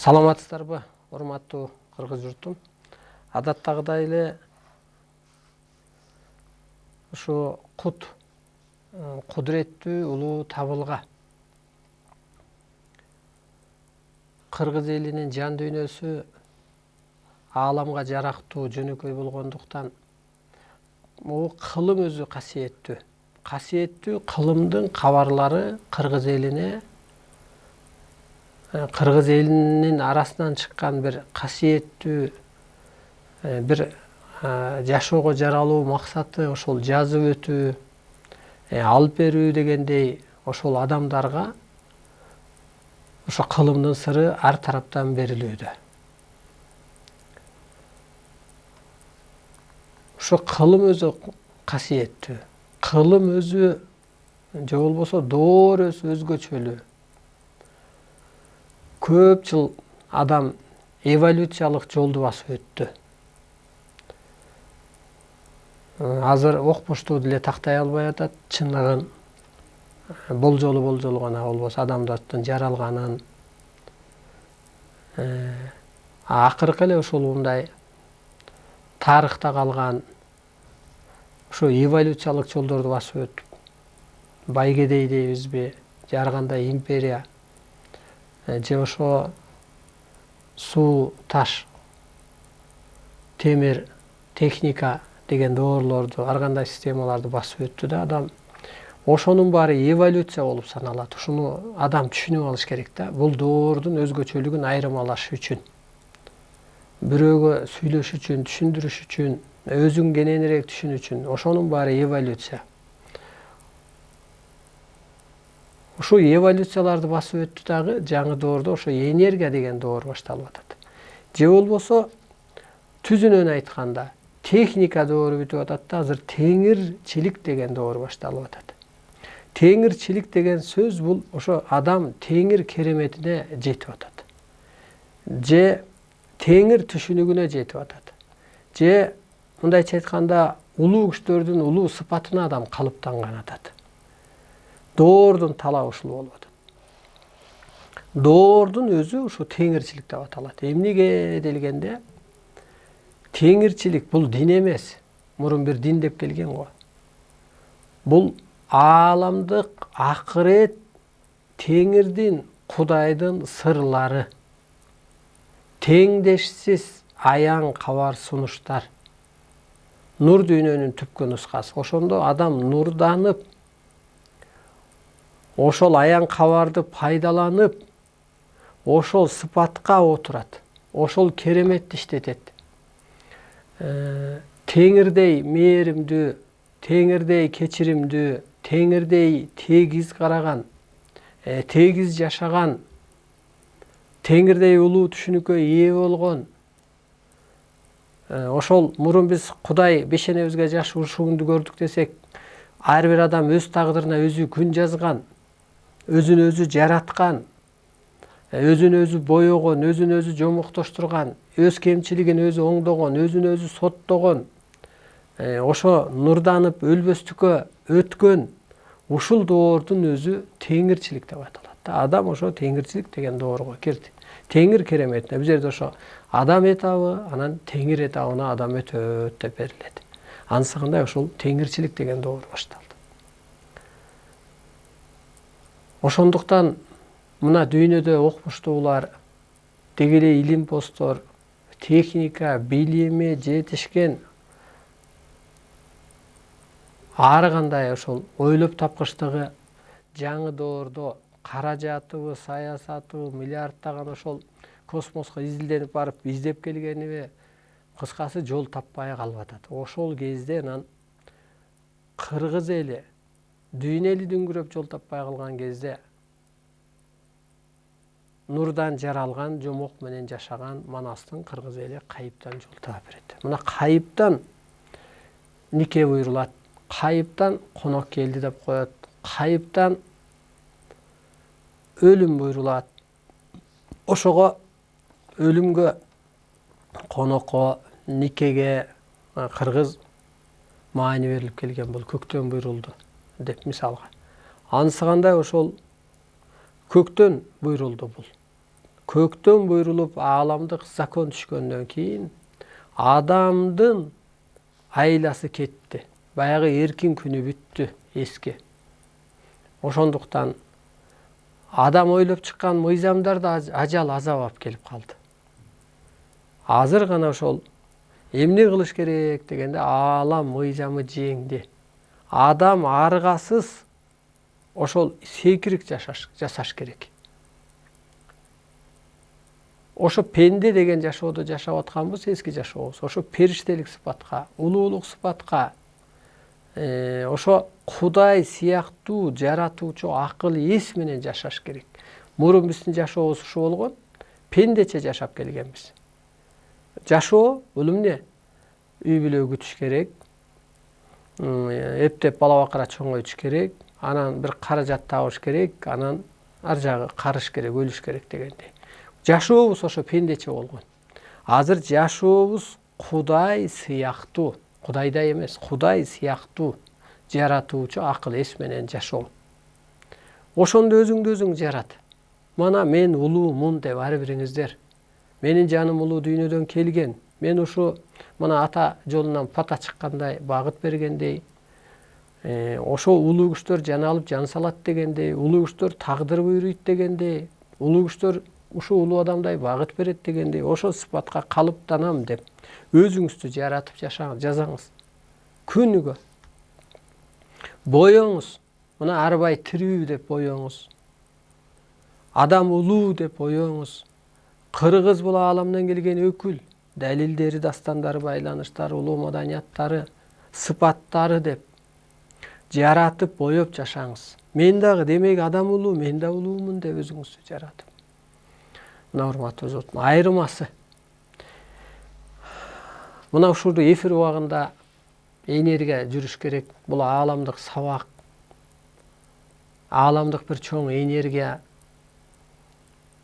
Саламатсыздарбы, урматтуу кыргыз журтум. Адаттагыдай эле ушу кут кудуреттүү улуу табылга кыргыз элинин жан дүйнөсү ааламга жарактуу жөнөкөй болгондуктан бул кылым өзү касиеттүү. Касиеттүү кылымдын кабарлары кыргыз элинин арасынан чыккан бир касиеттүү бир жашоого жаралуу максаты ошол жазып өтүү, алып берүү дегендей ошол адамдарга ошо кылымдын сыры ар тараптан берилүүдө. Ошо кылым өзү касиеттүү. Кылым өзү же болбосо door өзү өзгөчөлүү. Көп жыл адам эволюциялык жолду басып өттү. Азыр окмуштуу деле тактай албай атат, чындыгын болжолу гана болбосо адамдардын жаралганын. Акыркы эле ушундай тарыхта калган ошо эволюциялык жолдорду басып өтүп, байгедей дейбизби, ар кандай империя же ошо суу, таш, темир, техника деген доорлорду, ар кандай системаларды басып өттү да адам. Ошонун баары эволюция болуп саналат. Ушуну адам түшүнүп алыш керек да. Бул доордун өзгөчөлүгүн айырмалаш үчүн, бирөөгө сүйлөш үчүн, түшүндүрүш үчүн, өзүң кененирээк түшүнүү үчүн, ошонун баары эволюция. Ушул эволюцияларды басып өттү дагы жаңы доордо ошо энергия деген доор башталып атат. Же болбосо түзүнөн айтканда техника доору бүтүп атат да, азыр теңирчилик деген доор башталып атат. Теңирчилик деген сөз бул ошо адам теңир кереметине жетип атат. Же теңир түшүнүгүнө жетип атат. Же мындайча айтканда улуу күчтөрдүн улуу сыпатына адам калыптанган атат. Доордун талабы ушул болуп атат. Доордун өзү ушу теңирчилик деп аталат. Эмнеге делгенде, теңирчилик бул дин эмес. Мурун бир дин деп келген го. Бул ааламдык акырет, теңирдин, Кудайдын сырлары, теңдешсиз аян кабар сунуштар. Нур дүйнөнүн түпкү нускасы. Ошондо адам нурданып, ошол аян кабарды пайдаланып, ошол сыпатка отурат, ошол кереметти иштетет. Теңирдей мээримдүү, теңирдей кечиримдүү, теңирдей тегиз караган, тегиз жашаган, теңирдей улуу түшүнүккө ээ болгон, ошол мурун биз Кудай бешенебизге жаш урушугунду көрдүк десек, ар бир адам өз тагдырына өзү күн жазган, өзүн өзү жараткан, өзүн өзү боёгон, өзүн өзү жомуктоштурган, өз кемчилигин өзү оңдогон, өзүн өзү соттогон, ошо нурданып өлбөстүккө өткөн ушул доордун өзү теңирчилик деп аталат. Адам ошо теңирчилик деген доорго кирди. Теңир кереметине, бул жерде ошо адам этабы, анан теңир этабына адам өтөт деп берилет. Ансыгындай ушул теңирчилик деген доор башталды. Ошондуктан мына дүйнөдө окмуштуулар, деги эле илим постор, техника, билими жетишкен, ар кандай ошол ойлоп тапкычтыгы жаңы доордо каражатыбы, саясатыбы, миллиарддаган ошол космоско изилденип барып издеп келгениби, кыскасы жол таппай калып атат. Ошол кезде анан кыргыз эли дүйнө эли дүңгүрөп жол таппай калган кезде нурдан жаралган, жомок менен жашаган Манастын кыргыз эли кайыптан жол таап берет. Мына кайыптан нике буйрулат, кайыптан конок келди деп коет, кайыптан өлүм буйрулат. Ошого өлүмгө, конокко, никеге кыргыз маани берилип келген, бул көктөн буйрулду деп мисалга. Ансыгандай ошол көктөн буйрулду бул. көктөн буйрулуп ааламдык закон түшкөндөн кийин адамдын айласы кетти. Баягы эркин күнү бүттү, эски. Ошондуктан адам ойлоп чыккан мыйзамдарда ажал азабап келип калды. Азыр гана ошол эмне кылыш керек дегенде аалам мыйзамы жеңди. Адам аргасыз ошол сейкирик жасаш керек. Ошо пенде деген жашоодо жашап атканбыз, эски жашообуз. Ошо периштелик сыпатка, улуулук сыпатка, ошо Кудай сыяктуу жаратуучу акыл эс менен жашаш керек. Мурун биздин жашообуз ушу болгон, пендече жашап келгенбиз. Жашоо бул эмне? Үй бүлө күтүш керек, эптеп бала бакыра чоңойтуш керек, анан бир каражат табыш керек, анан ар жагы карыш керек, өлүш керек дегендей. Жашообуз ошо пендече болгон. Азыр жашообуз Кудай сыяктуу, Кудайдай эмес, Кудай сыяктуу жаратуучу акыл эс менен жашоо. Ошондо өзүңдү өзүң жарат. Мана мен улуумун деп ар бириңиздер. Менин жаным улуу дүйнөдөн келген. Мен ушу мына ата жолунан пата чыккандай, багыт бергендей, ошо улуу күчтөр жан алып жан салат дегендей, улуу күчтөр тагдыр буйруйт дегендей, улуу күчтөр ушу улуу адамдай багыт берет дегендей, ошол сыпатка калыптанам деп өзүңүздү жаратып жазаңыз. Күнүгө боёңуз. Мына арбай тирүү деп боёңуз. Адам улуу деп боёңуз. Кыргыз бул ааламдан келген өкүл. Далилдери, дастандары, байланыштары, улуу маданияттары, сыпаттары деп жаратып боёп жашаңыз. Мен дагы демек адам улуу, мен да улуумун деп өзүңүздү жаратып. Мына урматтуу жолдошум, айырмасы. Мына ушурду эфир убагында энергия жүрүш керек. Бул ааламдык сабак. Ааламдык бир чоң энергия.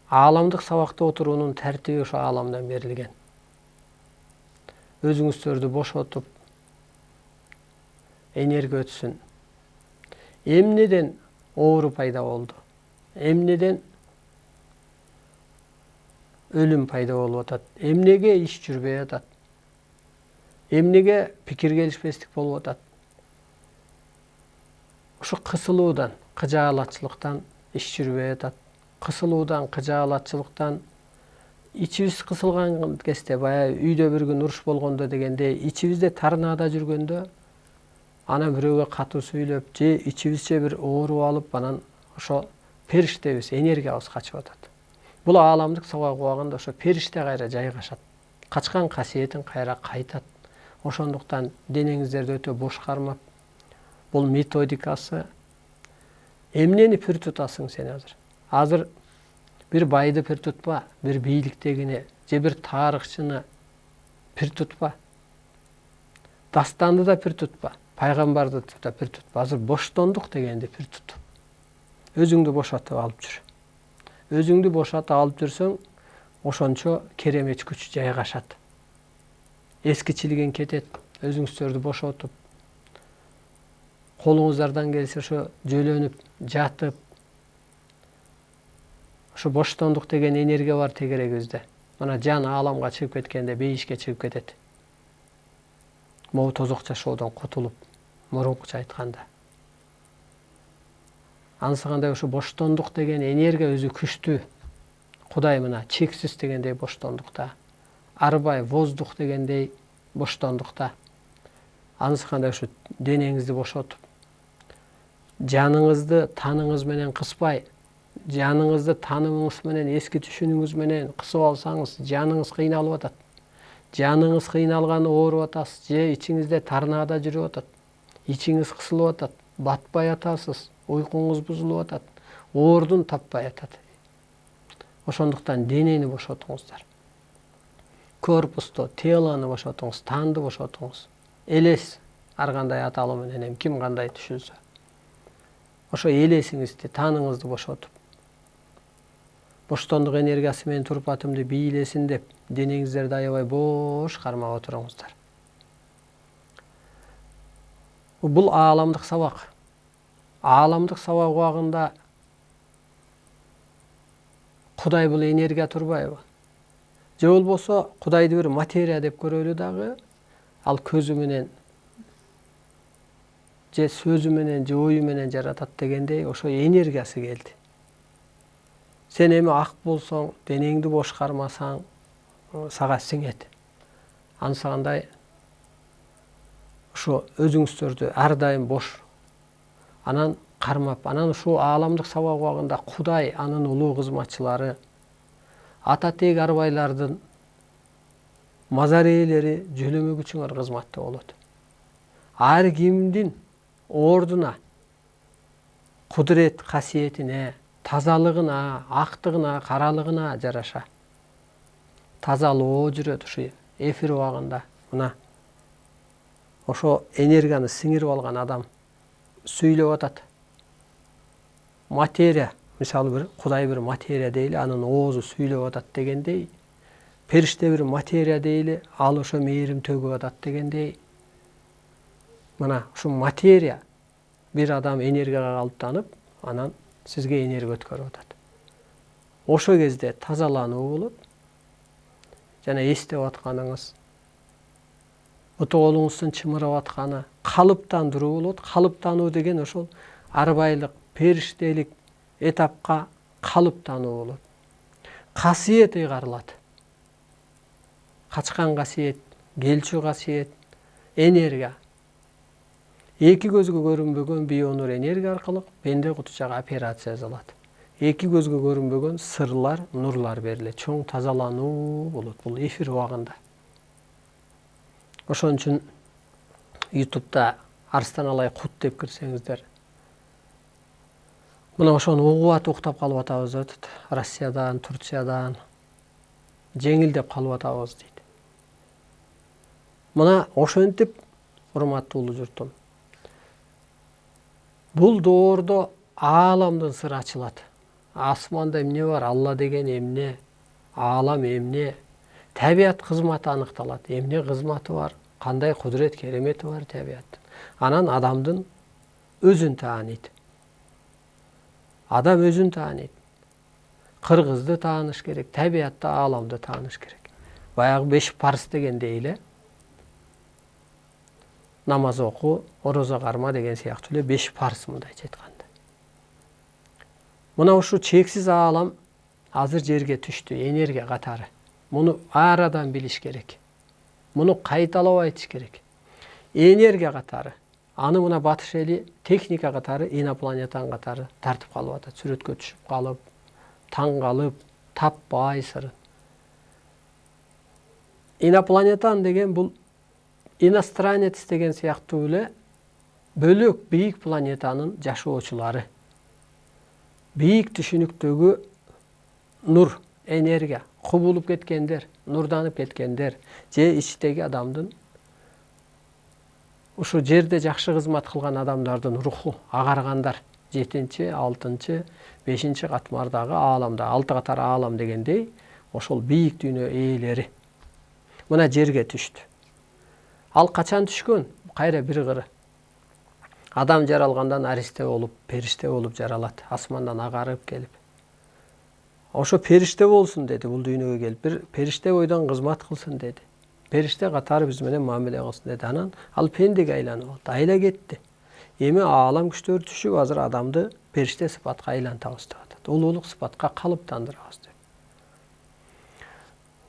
Ааламдык сабакта отуруунун тартиби ошо ааламдан берилген. Өзүңүздөрдү бошотуп, энергия өтсүн. Эмнеден оору пайда болду? Эмнеден өлүм пайда болуп атат? Эмнеге иш жүрбөй атат? Эмнеге пикир келишпестик болуп атат? Ошо кысылуудан, кыжаалатчылыктан иш жүрбөй атат. Кысылуудан, кыжаалатчылыктан, ичибиз кысылган кезде, баягы үйдө бир күн уруш болгондо дегенде, ичибизде тарнаада жүргөндө, анан бирөөгө катуу сүйлөп, же ичибизче бир ооруп алып, анан ошо периштебиз, энергиябыз качып атат. Бул ааламдык сабак убагында ошо периште кайра жайгашат. Качкан касиетин кайра кайтат. Ошондуктан денеңиздерди өтө бош кармап, бул методикасы. Эмнени пир тутасың сен азыр? Азыр бир байды пир тутпа, бир бийликтегини, же бир тарыхчыны пир тутпа. Дастанды да пир тутпа, пайгамбарды да пир тутпа. Азыр боштондук дегенди пир тут. Өзүңдү бошотуп алып жүр. Өзүңдү бошотуп алып жүрсөң, ошончо керемет күч жайгашат. Эскичилигин кетет, өзүңүздөрдү бошотуп, колуңуздардан келсе ошо жөлөнүп, жатып, ошо боштондук деген энергия бар тегерегибизде. Мана жан ааламга чыгып кеткенде бейишке чыгып кетет. Могу тозок жашоодон кутулуп, мурункуча айтканда. Анысы кандай ошо боштондук деген энергия өзү күчтүү. Кудай мына чексиз дегендей боштондукта. Арбай воздух дегендей боштондукта. Анысы кандай ошо денеңизди бошотуп, жаныңызды таныңыз менен кыспай, жаныңызды танымыңыз менен, эски түшүнүңүз менен кысып алсаңыз, жаныңыз кыйналып атат. Жаныңыз кыйналганы ооруп атасыз, же ичиңизде тарнаада жүрүп атат. Ичиңиз кысылып атат, батпай атасыз, уйкуңуз бузулуп атат, ордун таппай атат. Ошондуктан денени бошотуңуздар. Корпусту, телону бошотуңуз, танды бошотуңуз. Элес ар кандай аталуу менен ким кандай түшүнсө. Ошо элесиңизди, таныңызды бошотуп, боштондук энергиясы менен турпатымды бийлесин деп, денеңиздерди аябай бош кармап отуруңуздар. Бул ааламдык сабак. Ааламдык сабак убагында Кудай бул энергия турбайбы? Же болбосо Кудайды бир материя деп көрөлү дагы, ал көзү менен же сөзү менен же ою менен жаратат дегендей ошо энергиясы келди. Сен эми ак болсоң, денеңди бошкармасаң, сага сиңет. Ансагандай ошо өзүңүздөрдү ар дайым бош анан кармап, анан ушул ааламдык сабак убагында Кудай анын улуу кызматчылары, ата тег арбайлардын мазар ээлери жөлөмөгүчүңөр кызматта болот. Ар кимдин ордуна, кудурет касиетине, тазалыгына, актыгына, каралыгына жараша тазалоо жүрөт ушу эфир убагында. Мына ошо энергияны сиңирип алган адам сүйлөп атат. Материя, мисалы бир Кудай бир материя дейли, анын оозу сүйлөп атат дегендей, периште бир материя дейли, ал ошо мээрим төгүп атат дегендей. Мына ушу материя бир адам энергияга калыптанып, анан сизге энергия өткөрүп атат. Ошо кезде тазалануу болот. Жана эстеп атканыңыз, буту колуңуздун чымырап атканы, калыптандыруу болот. Калыптануу деген ошол арбайлык, периштелик этапка калыптануу болот. Касиет ыйгарылат. Качкан касиет, келчү касиет, энергия. Эки көзгө көрүнбөгөн бионур энергия аркылуу бенде кутучага операция жасалат. Эки көзгө көрүнбөгөн сырлар, нурлар берилет. Чоң тазалануу болот бул эфир убагында. Ошон үчүн YouTube'да Арстан Алай Кут деп кирсеңиздер, мына ошону угуп уктап калып атабыз өтөт. Россиядан, Турциядан жеңилдеп калып атабыз дейт. Мына ошентип, урматтуу журтум, бул доордо ааламдын сыры ачылат. Асманда эмне бар, Алла деген эмне, аалам эмне, табият кызматы аныкталат. Эмне кызматы бар, кандай кудурет керемети бар табияттын. Анан адамдын өзүн тааныйт. Адам өзүн тааныйт. Кыргызды тааныш керек, табиятты, ааламды тааныш керек. Баягы 5 парыз дегендей эле, намаз оку, орозо карма деген сыяктуу эле 5 парыз мындайча айтканда. Мына ушу чексиз аалам азыр жерге түштү, энергия катары. Муну ар адам билиш керек. Муну кайталап айтыш керек. Энергия катары. Аны мына батыш эли техника катары, инопланетан катары тартып калып атат. Сүрөткө түшүп калып, таң калып, таппай сырын. Инопланетан деген бул иностранец деген сыяктуу эле бөлөк бийик планетанын жашоочулары. Бийик түшүнүктөгү нур, энергия, кубулуп кеткендер, нурданып кеткендер, же ичтеги адамдын ушу жерде жакшы кызмат кылган адамдардын руху, агаргандар, 7-чи, 6-чы, 5-чи катмардагы ааламда, 6 катар аалам дегендей, ошол бийик дүйнө ээлери мына жерге түштү. Ал качан түшкөн? Кайра бир кыры. Адам жаралгандан аристе болуп, периште болуп жаралат, асмандан агарып келип. Ошо периште болсун деди, бул дүйнөгө келип, бир периште бойдон кызмат кылсын деди. Периште катары биз менен мамиле кылсын деди. Анан ал пендеге айланып алды, айла кетти. Эми аалам күчтөрү түшүп, азыр адамды периште сыпатка айлантабыз деп атат. Улуулук сыпатка калыптандырабыз деп.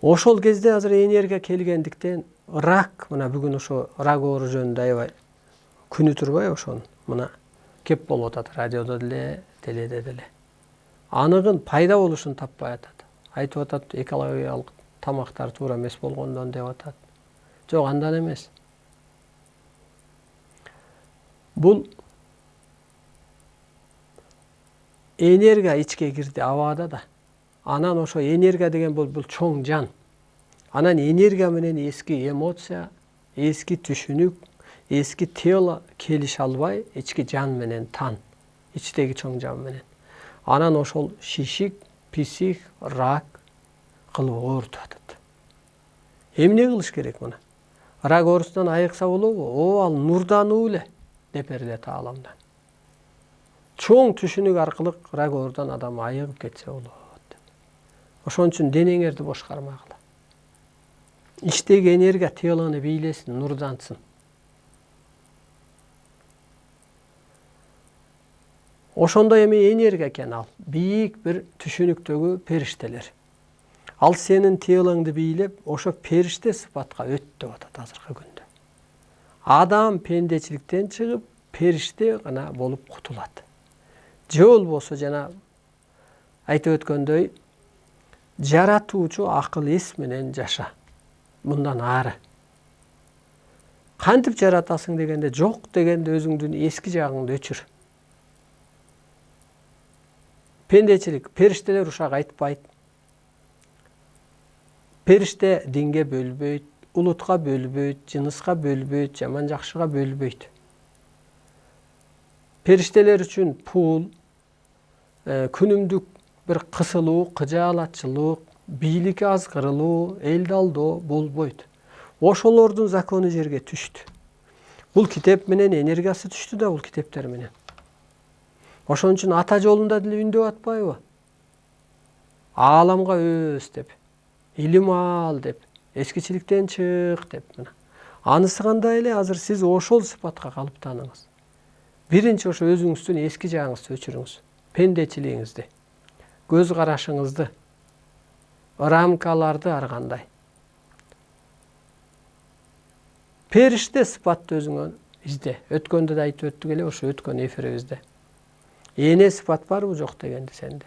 Ошол кезде азыр энергия келгендиктен рак, мына бүгүн ошо рак оору жөнүндө аябай күнү турбай ошону мына кеп болуп атат, радиодо деле, теледе деле. Аныгын пайда болушун таппай атат. Айтып атат, экологиялык тамактар туура эмес болгондон деп атат. Жок, андан эмес. Бул энергия ичке кирди, абада да. Анан ошо энергия деген бул чоң жан. Анан энергия менен эски эмоция, эски түшүнүк, эски тело келише албай, ички жан менен тан, ичтеги чоң жан менен. Анан ошол шишик, писих, рак кылып оорутуп атат. Эмне кылыш керек муна? Рак оорусунан айыкса болобу? О, ал нурдануу эле деп берилет ааламдан. Чоң түшүнүк аркылуу рак оорудан адам айыгып кетсе болот. Ошон үчүн денеңерди бошкармагыла. Иштеги энергия телону бийлесин, нурдансın. Ошондой эми энергия экен ал. Бийик бир түшүнүктөгү периштелер. Ал сенин телоңду бийлеп, ошо периште сыпатка өт деп атат азыркы күндө. Адам пендечиликтен чыгып, периште гана болуп кутулат. Же болбосо жана айтып өткөндөй, жаратуучу акыл эс менен жаша. Мындан ары. Кантип жаратасың дегенде, жок дегенде өзүңдүн эски жагыңды өчүр. Пендечилик, периштелер ушак айтпайт. Периште динге бөлбөйт, улутка бөлбөйт, жыныска бөлбөйт, жаман жакшыга бөлбөйт. Периштелер үчүн пул, күнүмдүк бир кысылуу, кыжаалатчылык, бийликке азгырылуу, элди алдоо болбойт. Ошолордун закону жерге түштү. Бул китеп менен энергиясы түштү да бул китептер менен. Ошон үчүн ата жолунда деле үндөп атпайбы? Ааламга өс деп, илим ал деп, эскичиликтен чык деп. Анысы кандай эле азыр сиз ошол сыпатка калыптаныңыз. Биринчи ошо өзүңүздүн эски жагыңызды өчүрүңүз. Пендечилигиңизди, көз карашыңызды, рамкаларды ар кандай. Периште сыпатты өзүңө изде. Өткөндө да айтып өттүк эле ошо өткөн эфирибизде. Эне сыпат барбы жок дегенде сенде.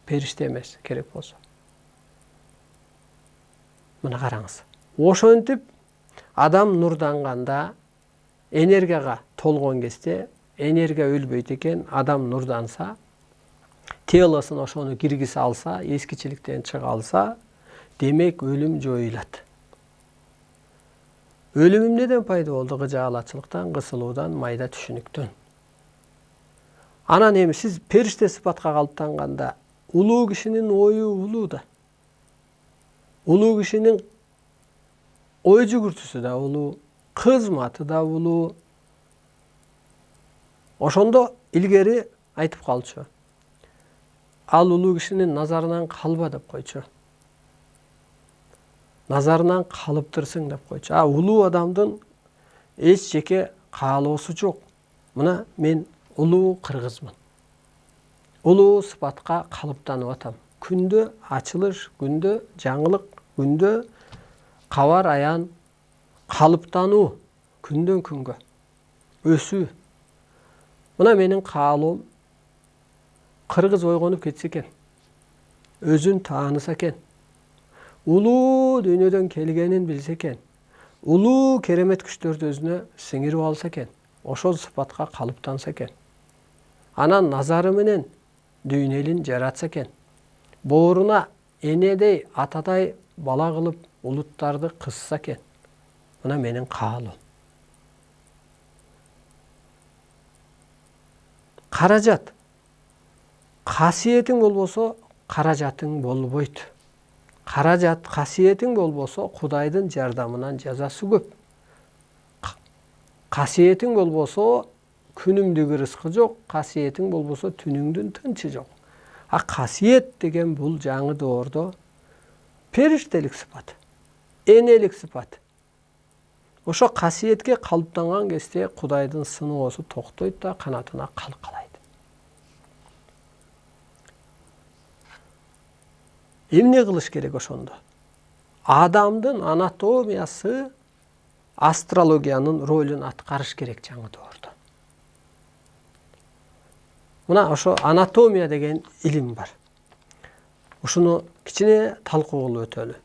Периште эмес керек болсо. Мына караңыз. Ошентип адам нурданганда, энергияга толгон кезде, энергия өлбөйт экен, адам нурданса, телосун ошону киргизе алса, эскичиликтен чыга алса, демек өлүм жоюлат. Өлүм эмнеден пайда болду? Кыжаалатчылыктан, кысылуудан, майда түшүнүктөн. Анан эми сиз периште сыпатка калыптанганда, улуу кишинин ою улуу да. Улуу кишинин ой жүгүртүүсү да улуу, кызматы да улуу. Ошондо илгери айтып калчу. Ал улуу кишинин назарынан калба деп койчу. Назарынан калыптырсың деп койчу. Улуу адамдын эч жеке каалоосу жок. Мына мен улуу кыргызмын. Улуу сыпатка калыптанып атам. Күндө ачылыш, күндө жаңылык, күндө кабар аян калыптануу, күндөн күнгө өсүү. Мына менин каалоом кыргыз ойгонуп кетсе экен, өзүн тааныса экен, улуу дүйнөдөн келгенин билсе экен, улуу керемет күчтөрдү өзүнө сиңирип алса экен, ошол сыпатка калыптанса экен. Анан назары менен дүйнө элин жаратса экен. Бооруна энедей, атадай бала кылып улуттарды кысса экен. Мына менин каалоом. Каражат. Касиетиң болбосо, каражатың болбойт. Каражат касиетиң болбосо, Кудайдын жардамынан жазасы көп. Касиетиң болбосо, күнүмдүк рызкы жок, касиетиң болбосо, түнүңдүн тынчы жок. Касиет деген бул жаңы доордо периштелик сыпат, энелик сыпат. Ошо касиетке калыптанган кезде Кудайдын сыноосу токтойт да канатына калкалайт. Эмне кылыш керек ошондо? Адамдын анатомиясы астрологиянын ролун аткарыш керек жаңы доордо. Мына ошо анатомия деген илим бар. Ушуну кичине талкуу кылып өтөлү.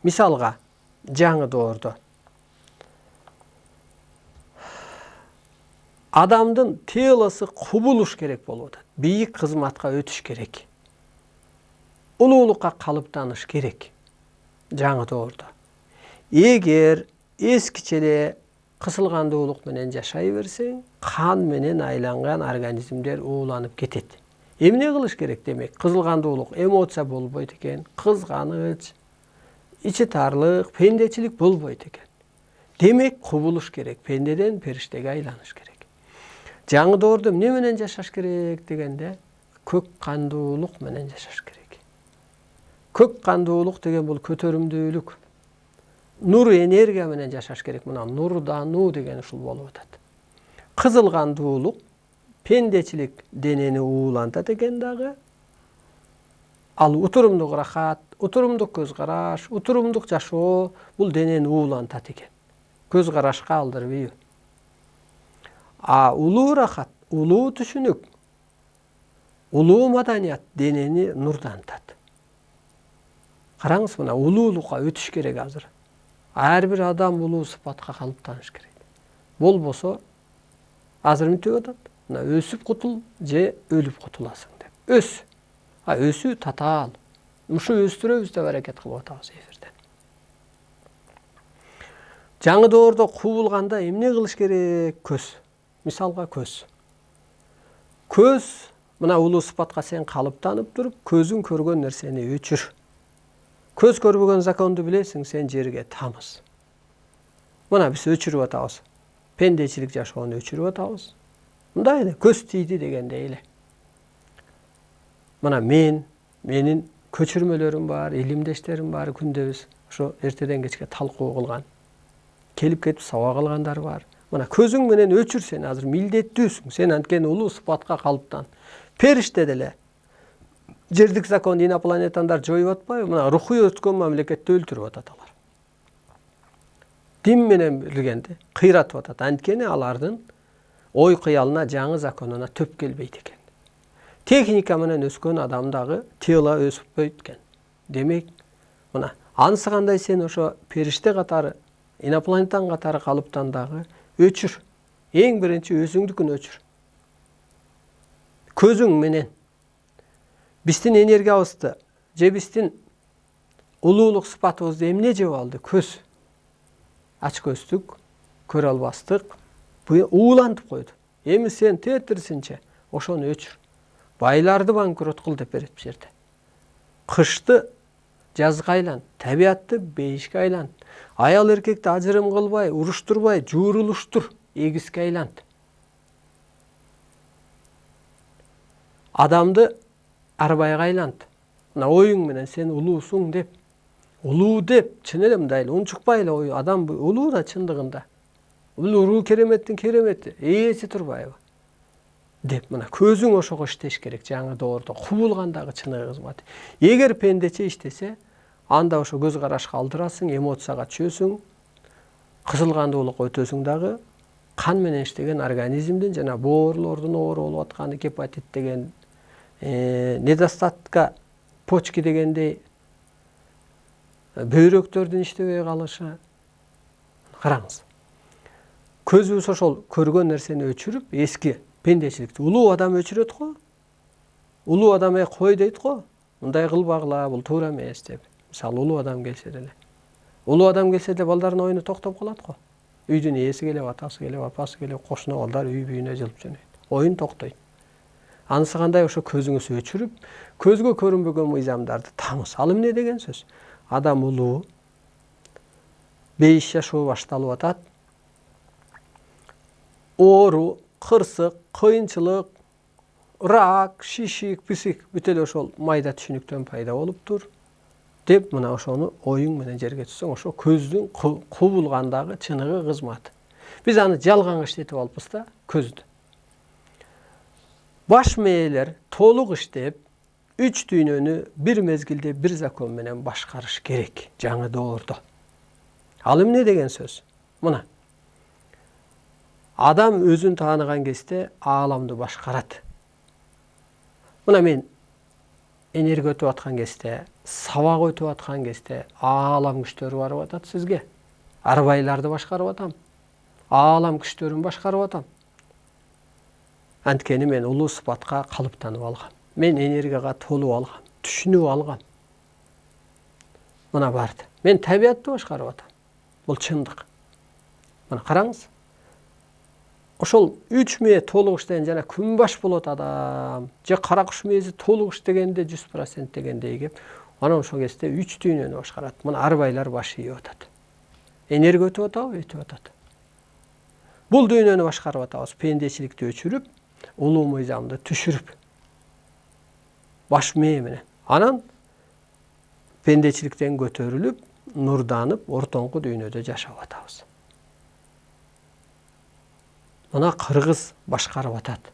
Мисалга, жаңы доордо адамдын телосу кубулуш керек болуп атат. Бийик кызматка өтүш керек. Улуулукка калыптаныш керек. Жаңы доордо. Эгер эскичеле кысылгандуулук менен жашай берсең, кан менен айланган организмдер ууланып кетет. Эмне кылыш керек демек? Кызылгандуулук эмоция болбойт экен, кызганыч, ичи тарлык, пендечилик болбойт экен. Демек кубулуш керек, пендеден периштеге айланыш керек. Жаңы доордо эмне менен жашаш керек дегенде, көк кандуулук менен жашаш керек. Көк кандуулук деген бул көтөрүмдүүлүк. Нур энергия менен жашаш керек. Мына нурдануу деген ушул болуп атат. Кызыл кандуулук пендечилик денени уулантат экен дагы. Ал утурумдук рахат, утурумдук көз караш, утурумдук жашоо бул денени уулантат экен. Көз карашка алдырбайбы? Улуу рахат, улуу түшүнүк, улуу маданият денени нурдантат. Караңыз, мына улуулукка өтүш керек азыр. Ар бир адам улуу сыпатка калыптаныш керек. Болбосо азыр мынтип атат. Мына өсүп кутул же өлүп кутуласың деп. Өс. Өсүү татаал. Ушу өстүрөбүз деп аракет кылып атабыз эфирден. Жаңы доордо кубулганда эмне кылыш керек? Көз. Мисалга көз. Көз мына улуу сыпатка сен калыптанып туруп, көзүң көргөн нерсени өчүр. Көз көрбөгөн законду билесиң, сен жерге тамыз. Мына биз өчүрүп атабыз. Пендечилик жашоону өчүрүп атабыз. Мындай эле көз тийди дегендей эле. Мына менин көчүрмөлөрүм бар, илимдештерим бар, күндө биз ошо эртеден кечке талкуу кылган. Келип кетип сабак алгандар бар. Мына көзүң менен өчүр, сен азыр милдеттүүсүң. Сен анткени улуу сыпатка калыптан. Периште деле жердик закон инопланетандар жоюп атпайбы? Мына рухуй өткөн мамлекетти өлтүрүп атат алар. Дин менен билгенди кыйратып атат. Анткени алардын ой кыялына, жаңы законуна төп келбейт экен. Техника менен өскөн адам дагы тело өспөйт экен. Демек, мына анысы кандай сен ошо периште катары, инопланетан катары калыптан дагы өчүр. Эң биринчи өзүңдүкүн өчүр. Көзүң менен биздин энергиябызды же биздин улуулук сыпатыбызды эмне жеп алды? Көз. Ач көздүк, көрө албастык, уулантып койду. Эми сен тетирсинче ошону өчүр. Байларды банкрот кыл деп берет бу жерде. Кышты жазга айлант, табиатты бейишке айлант. Аял эркекти ажырым кылбай, уруштурбай, жуурулуштур, эгиске айлант. Адамды арбайга айлант. Мына оюң менен сен улуусуң деп. Улуу деп, чын эле мындай эле унчукпай эле ою. Адам улуу да чындыгында. Бул уруу кереметтин керемети, ээси турбайбы? Деп мына көзүң ошого иштеш керек. Жаңы доордо кубулгандагы чыныгы кызматы. Эгер пендече иштесе, анда ошо көз карашка алдырасың, эмоцияга түшөсүң, кызыл кандуулукка өтөсүң дагы, кан менен иштеген организмдин жана боорлордун оору болуп атканы, гепатит деген, недостатка почки дегендей, бөйрөктөрдүн иштебей калышы. Караңыз. Көзүбүз ошол көргөн нерсени өчүрүп, эски пендечиликти улуу адам өчүрөт го. Улуу адам кой дейт го. Мындай кылбагыла, бул туура эмес деп. Мисалы улуу адам келсе деле. Улуу адам келсе деле балдардын оюну токтоп калат го. Үйдүн ээси келип, атасы келип, апасы келип, кошуна балдар үй бүйүнө жылып жөнөйт. Оюн токтойт. Анысы кандай? Ошо көзүңүз өчүрүп, көзгө көрүнбөгөн мыйзамдарды тамыз. Ал эмне деген сөз? Адам улуу, бейиш жашоо башталып атат. Оору, кырсык, кыйынчылык, рак, шишик, писик бүт эле ошол майда түшүнүктөн пайда болуптур деп мына ошону оюң менен жерге түшсөң, ошо көздүн кубулгандагы чыныгы кызматы. Биз аны жалганга иштетип алыппыз да, көздү. Баш мээлер толук иштеп, 3 дүйнөнү бир мезгилде бир закон менен башкарыш керек жаңы доордо. Ал эмне деген сөз? Мына адам өзүн тааныган кезде ааламды башкарат. Мына мен энергия өтүп аткан кезде, сабак өтүп аткан кезде аалам күчтөрү барып атат сизге. Арбайларды башкарып атам. Аалам күчтөрүн башкарып атам. Анткени мен улуу сыпатка калыптанып алгам. Мен энергияга толуп алгам, түшүнүп алгам. Мына барды. Мен табиатты башкарып атам. Бул чындык. Мына караңыз. Ошол 3 мээ толук иштеген жана күнбаш болот адам, же кара куш мээси толук иштегенде 100% дегендей кеп, анан ошол кезде 3 дүйнөнү башкарат. Мына арбайлар баш ийип атат. Энергия өтүп атабы? Өтүп атат. Бул дүйнөнү башкарып атабыз. Пендечиликти өчүрүп, улуу мыйзамды түшүрүп, баш мээ менен. Анан пендечиликтен көтөрүлүп, нурданып, ортоңку дүйнөдө жашап атабыз. Мына кыргыз башкарып атат.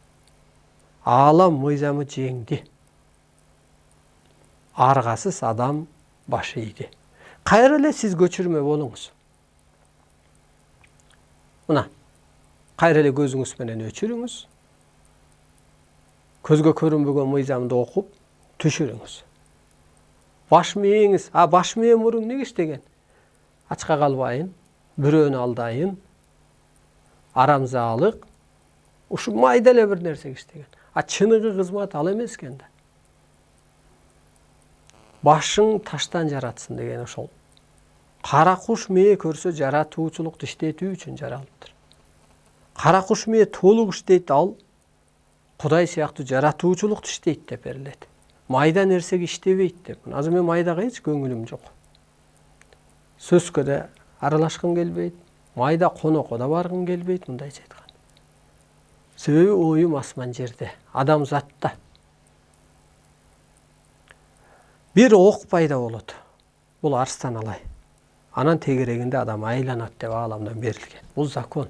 Алам мыйзамы жеңди. Аргасыз адам башы ийди. Кайра эле сиз көчүрмө болуңуз. Мына, кайра эле көзүңүз менен өчүрүңүз. Көзгө көрүнбөгөн мыйзамды окуп, түшүрүңүз. Баш мээңиз, баш мээ мурун неге иштеген? Ачка калбайын, бирөөнү алдайын, арамзаалык, ушу майда эле бир нерсеге иштеген. Чыныгы кызмат ал эмес экен да. Башың таштан жаратсын деген ошол. Кара куш мээ көрсө жаратуучулукту иштетүү үчүн жаралыптыр. Кара куш мээ толук иштейт, ал Кудай сыяктуу жаратуучулукту иштейт деп берилет. Майда нерсеге иштебейт деп. Азыр мен майдага эч көңүлүм жок. Сөзгө да аралашкым келбейт, майда конокко да баргым келбейт, мындайча айтканда. Себеби оюм асман жерде, адам затта. Бир ок пайда болот. Бул арстан алай. Анан тегерегинде адам айланат деп ааламдан берилген. Бул закон.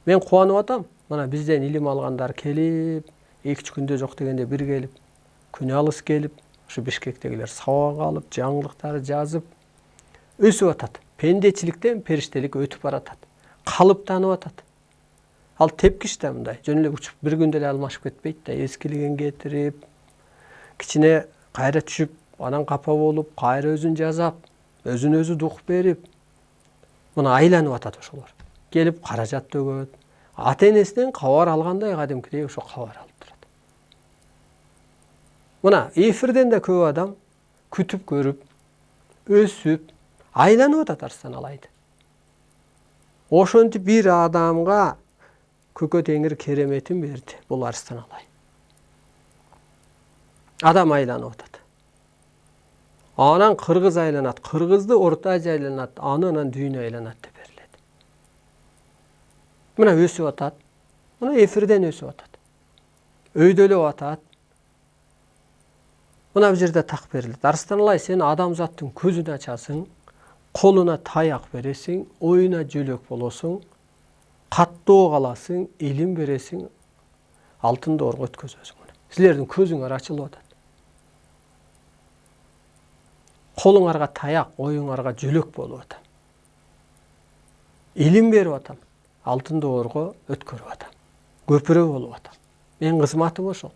Мен кубанып атам. Мына бизден илим алгандар келип, 2-3 күндө жок дегенде бир келип, күнү алыс келип, ушу Бишкектегилер сабак алып, жаңылыктарды жазып өсүп атат. Пендечиликтен периштелик өтүп баратат. Калыптанып атат. Ал тепкич да мындай, жөн эле учуп бир күндө эле алмашып кетпейт да, эскилигин кетирип, кичине кайра түшүп, анан капа болуп, кайра өзүн жазап, өзүн өзү дук берип, мына айланып атат ошолор. Келип каражат төгөт. Ата-энесинен кабар алгандай кадимкидей ошо кабар алып турат. Мына эфирден да көп адам күтүп көрүп, өсүп, айланып атат арстан алайды. Ошентип бир адамга Көкө Теңир кереметин берди. Бул арстан алай. Адам айланып атат. Анан кыргыз айланат, кыргызды Орто Азия айланат, анан дүйнө айланат деп берилет. Мына өсүп атат. Мына эфирден өсүп атат. Өйдөлөп атат. Мына бул жерде так берилет. Арстан алай, сен адамзаттын көзүн ачасың, колуна таяк бересиң, оюна жөлөк болосуң, каттоо каласың, илим бересиң, алтын доорго өткөзөсүң. Силердин көзүңөр ачылып атат. Колуңарга таяк, оюңарга жөлөк болуп атам. Илим берип атам, алтын доорго өткөрүп атам. Көпүрө болуп атам. Менин кызматым ошол.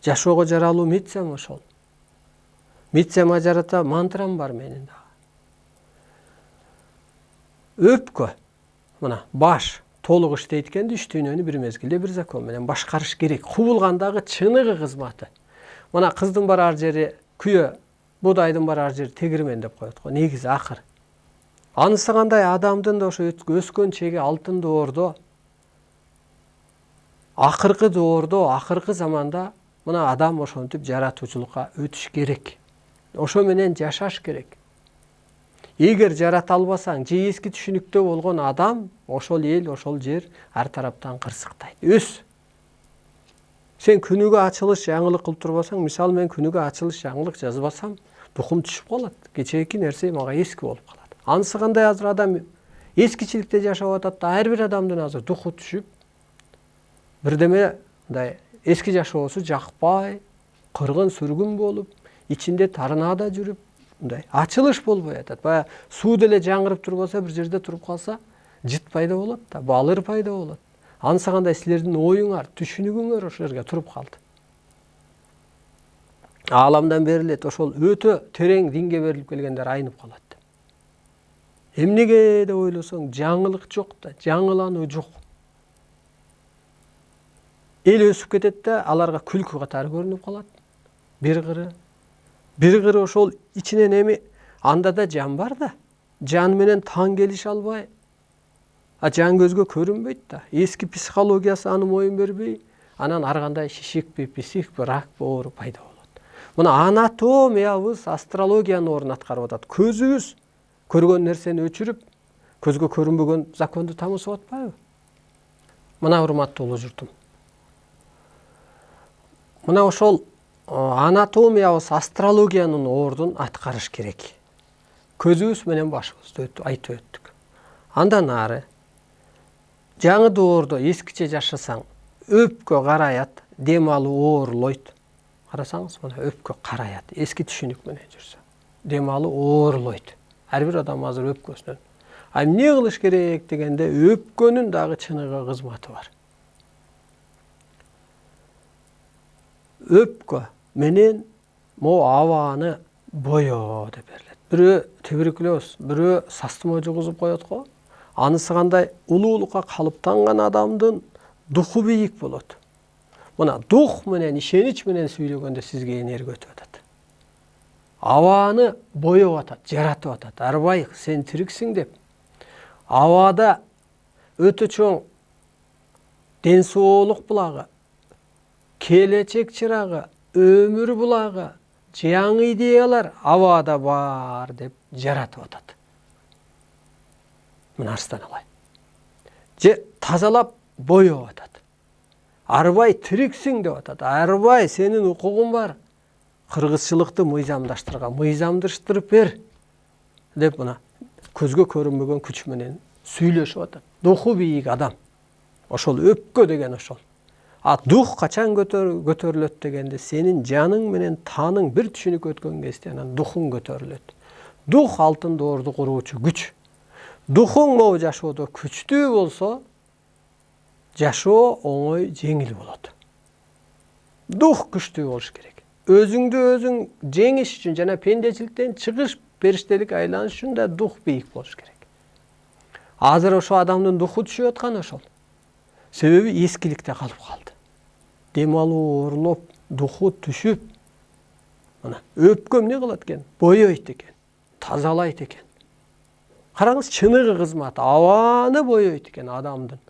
Жашоого жаралуу миссиям ошол. Миссияма жарата мантрам бар менин дагы. Өпкө, мына баш толук иштейт экенди, үч дүйнөнү бир мезгилде бир закон менен башкарыш керек. Кубулгандагы чыныгы кызматы. Мына кыздын барар жери күйөө, будайдын барар жери тегирмен деп коет го. Негизи акыр. Анысы кандай адамдын да ошо өскөн чеги алтын доордо, акыркы доордо, акыркы заманда мына адам ошентип жаратуучулукка өтүш керек. Ошо менен жашаш керек. Эгер жарата албасаң, же эски түшүнүктө болгон адам, ошол эл, ошол жер ар тараптан кырсыктайт. Өс. Сен күнүгө ачылыш жаңылык кылып турбасаң, мисалы мен күнүгө ачылыш жаңылык жазбасам, духум түшүп калат. Кечээки нерсе мага эски болуп калат. Анысы кандай азыр адам эскичиликте жашап атат да, ар бир адамдын азыр духу түшүп, бирдеме мындай эски жашоосу жакпай, кыргын сүргүн болуп, ичинде тарынада жүрүп, мындай ачылыш болбой атат. Баягы суу деле жаңырып турбаса, бир жерде туруп калса, жыт пайда болот да, балыр пайда болот. Анысы кандай силердин оюңар, түшүнүгүңөр ошол жерге туруп калды. Ааламдан берилет, ошол өтө терең динге берилип келгендер айнып калат. Эмнеге деп ойлосоң, жаңылык жок да, жаңылануу жок. Эл өсүп кетет да, аларга күлкү катары көрүнүп калат. Бир кыры ошол ичинен эми анда да жан бар да. Жан менен таң келише албай, жан көзгө көрүнбөйт да. Эски психологиясы аны моюн бербей, анан ар кандай шишикпи, психпи, ракпы оору пайда болот. Мына анатомиябыз астрологиянын ордун аткарып атат. Көзүбүз көргөн нерсени өчүрүп, көзгө көрүнбөгөн законду тамызып атпайбы? Мына урматтуу улуу журтум. Мына ошол анатомиябыз, астрологиянын ордун аткарыш керек. Көзүбүз менен башыбызды айтып өттүк. Андан ары жаңы доордо эскиче жашасаң, өпкө караят, дем алуу оорлойт. Карасаңыз, мына өпкө караят, эски түшүнүк менен жүрсө. Дем алуу оорлойт. Ар бир адам азыр өпкөсүнөн. А эмне кылыш керек дегенде, өпкөнүн дагы чыныгы кызматы бар. Өпкө менен могу абаны боё деп берилет. Бирөө туберкулез, бирөө састыма жугузуп коет го. Анысы кандай улуулукка калыптанган адамдын духу бийик болот. Мына дух менен, ишенич менен сүйлөгөндө сизге энергия өтүп атат. Абаны боёп атат, жаратып атат. Арбай сен тириксиң деп. Абада өтө чоң ден соолук булагы, келечек чырагы, өмүр булагы, жаңы идеялар абада бар деп жаратып атат. Мына арстан алай. Же тазалап боёп атат. Арбай тириксиң деп атат. Арбай сенин укугуң бар. Кыргызчылыкты мыйзамдаштырып бер деп мына көзгө көрүнбөгөн күч менен сүйлөшүп атат. Духу бийик адам. Ошол өпкө деген ошол. А дух качан көтөрүлөт дегенде, сенин жаның менен таның бир түшүнүк өткөн кезде анан духуң көтөрүлөт. Дух алтын доорду куруучу күч. Духуң могу жашоодо күчтүү болсо, жашоо оңой, жеңил болот. Дух күчтүү болуш керек. Өзүңдү өзүң жеңиш үчүн жана пендечиликтен чыгыш, периштелик айланыш үчүн да дух бийик болуш керек. Азыр ошо адамдын духу түшүп аткан ошол. Себеби эскиликте калып калды. Дем алуу оорлоп, духу түшүп, мына өпкө эмне кылат экен? Боёйт экен, тазалайт экен. Караңыз, чыныгы кызматы, абаны боёйт экен адамдын.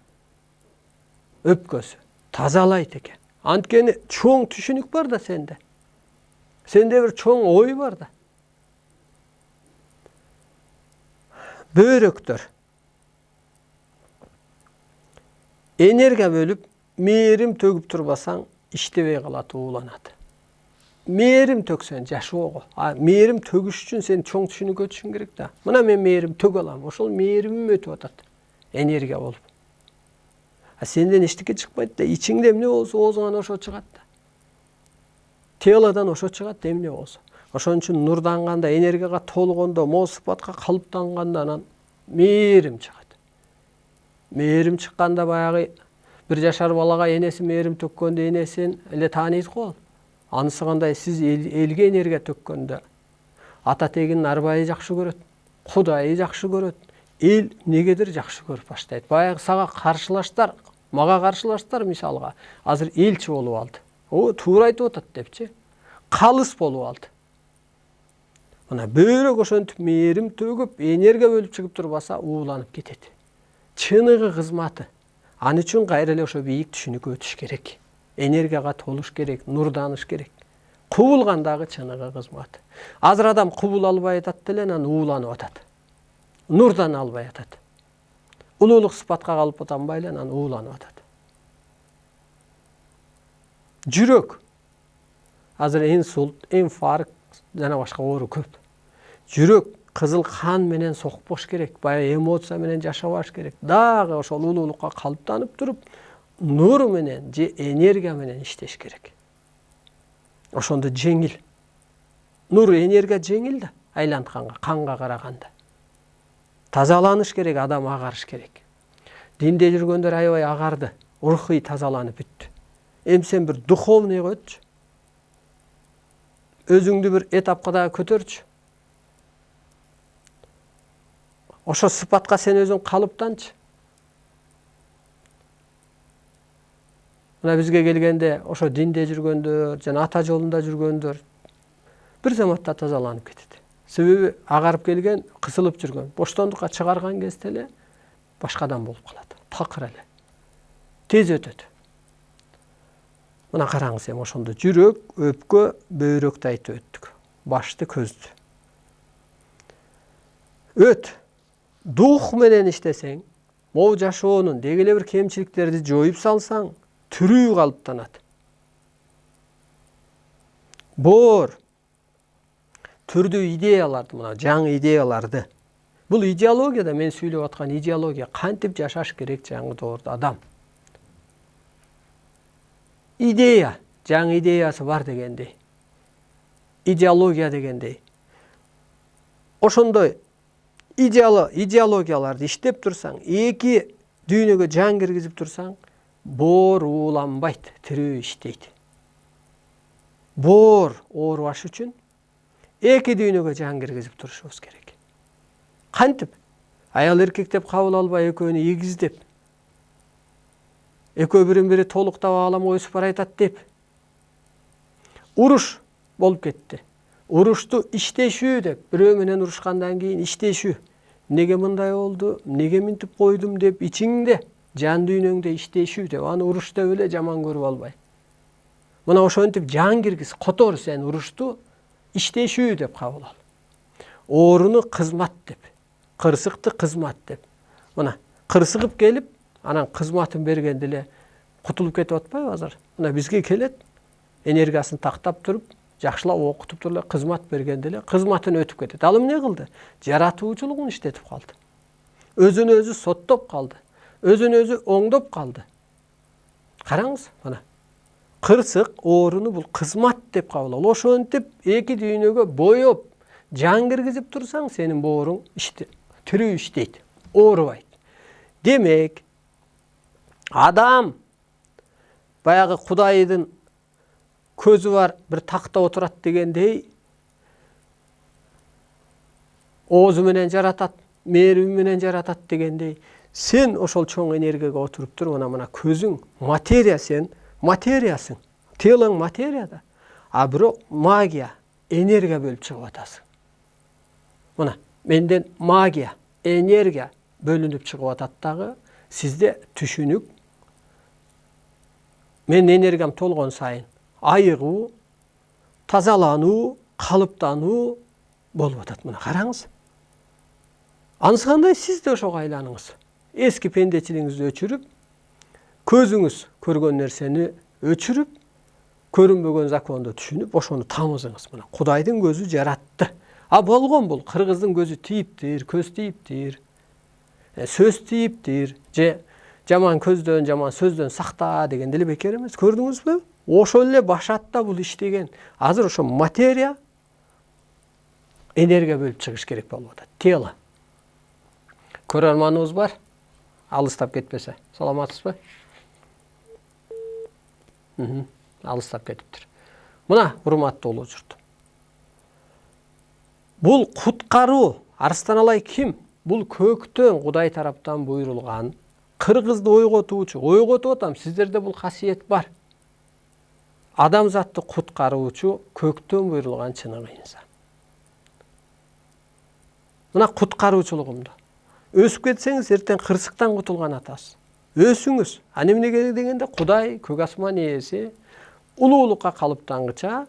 Өпкөсү тазалайт экен. Анткени чоң түшүнүк бар да сенде. Сенде бир чоң ой бар да. Бөйрөктөр энергия бөлүп, мээрим төгүп турбасаң, иштебей калат, ууланат. Мээрим төксөң жашоого. А мээрим төгүш үчүн сен чоң түшүнүк өтүшүң керек да. Мына мен мээрим төгө алам. Ошол мээримим өтүп атат. Энергия болуп. А сенден эчтеке чыкпайт да. Ичиңде эмне болсо, оозуңан ошо чыгат да. Телодан ошо чыгат, эмне болсо. Ошон үчүн нурданганда, энергияга толгондо, могу сыпатка калыптанганда анан мээрим чыгат. Мээрим чыкканда баягы 1 жашар балага энеси мээрим төккөндө энесин эле тааныйт го. Анысы кандай, сиз элге энергия төккөндө ата тегинин арбайы жакшы көрөт, Кудайы жакшы көрөт, эл негедир жакшы көрүп баштайт. Баягы сага каршылаштар, мага каршылаштар мисалга азыр элчи болуп алды. О, туура айтып атат депчи. Калыс болуп алды. Мына бөйрөк ошентип мээрим төгүп, энергия бөлүп чыгып турбаса, ууланып кетет. Чыныгы кызматы. Аны үчүн кайра эле ошо бийик түшүнүккө өтүш керек. Энергияга толуш керек, нурданыш керек. Кубулгандагы чыныгы кызматы. Азыр адам кубул албай атат деле, анан ууланып атат. Нурдан албай атат. Улуулук сыпатка калып атанбай эле, анан ууланып атат. Жүрөк. Азыр инсульт, инфаркт жана башка оору көп. Жүрөк кызыл кан менен сокпош керек, баягы эмоция менен жашабаш керек. Дагы ошол улуулукка калыптанып туруп, нур менен же энергия менен иштеш керек. Ошондо жеңил. Нур энергия жеңил да, айлантканга, канга караганда. Тазаланыш керек, адам агарыш керек. Динде жүргөндөр аябай агарды, рухий тазаланып бүттү. Сен бир духовныйга өтчү. Өзүңдү бир этапка да көтөрчү. Ошо сыпатка сен өзүң калыптанчы. Мына бизге келгенде ошо динде жүргөндөр, жана ата жолунда жүргөндөр бир заматта тазаланып кетет. Себеби агарып келген, кысылып жүргөн, боштондукка чыгарган кезде эле башкадан болуп калат. Такыр эле. Тез өтөт. Мына караңыз, эми ошондо жүрөк, өпкө, бөйрөктү айтып өттүк. Башты, көздү. Өт. Дух менен иштесең, могу жашоонун деги эле бир кемчиликтерди жоюп салсаң, түрүү калыптанат. Бор түрдүү идеяларды, мына жаңы идеяларды. Бул идеологияда мен сүйлөп аткан идеология кантип жашаш керек жаңы доордо адам. Идея, жаңы идеясы бар дегендей. Идеология дегендей. Ошондой идеологияларды иштеп турсаң, эки дүйнөгө жан киргизип турсаң, боор ууланбайт, тирүү иштейт. Боор оорубаш үчүн эки дүйнөгө жан киргизип турушубуз керек. Кантип? Аял эркек деп кабыл албай, экөөнү ийгиздеп, экөө бирин бири толуктап ааламга өсүп баратат деп. Уруш болуп кетти. Урушту иштешүү деп, бирөө менен урушкандан кийин иштешүү. Неге мындай болду, неге минтип койдум деп ичиңде, жан дүйнөңдө иштешүү деп, аны уруш деп эле жаман көрүп албай. Мына ошентип жан киргиз, котор сен урушту иштешүү деп кабыл ал. Ооруну кызмат деп, кырсыкты кызмат деп. Мына кырсыгып келип, анан кызматын бергенде эле кутулуп кетип атпайбы азыр? Мына бизге келет, энергиясын тактап туруп, жакшылап окутуп туруп эле кызмат бергенде эле кызматын өтүп кетет. Ал эмне кылды? Жаратуучулугун иштетип калды. Өзүн өзү соттоп калды. Өзүн өзү оңдоп калды. Караңыз, мына. Кырсык, ооруну бул кызмат деп кабыл ал. Ошентип эки дүйнөгө боеп, жан киргизип турсаң, сенин бооруң тирүү иштейт, оорубайт. Демек, адам баягы Кудайдын көзү бар бир такта отурат дегендей, оозу менен жаратат, мээриби менен жаратат дегендей, сен ошол чоң энергияга отуруп туруп, мына көзүң материя, сен материясың. Телоң материяда. А бирок магия, энергия бөлүп чыгып атасың. Мына менден магия, энергия бөлүнүп чыгып атат дагы, сизде түшүнүк, мен энергиям толгон сайын айыгуу, тазалануу, калыптануу болуп атат. Мына караңыз. Анысы кандай, сиз де ошого айланыңыз. Эски пендечилигиңизди өчүрүп, көзүңүз көргөн нерсени өчүрүп, көрүнбөгөн законду түшүнүп, ошону тамызыңыз. Мына Кудайдын көзү жаратты. А болгон бул кыргыздын көзү тийиптир, көз тийиптир, сөз тийиптир, же жаман көздөн, жаман сөздөн сакта дегенде эле бекер эмес. Көрдүңүзбү? Ошол эле башатта бул иштеген. Азыр ошо материя энергия бөлүп чыгыш керек болуп атат. Тело. Көрөрманыбыз бар? Алыстап кетпесе. Саламатсызбы? Алыстап кетиптир. Мына, урматтуу улуу журт. Бул куткаруу, Арстаналай ким? Бул көктөн Кудай тараптан буйрулган, кыргызды ойготуучу. Ойготуп атам, сиздерде бул касиет бар. Адамзатты куткаруучу көктөн буйрулган чыныгы инсан. Мына куткаруучулугумду. Өсүп кетсеңиз, эртең кырсыктан кутулган атасыз. Өсүңүз. А эмнеге дегенде Кудай көк асман ээси улуулукка калыптангыча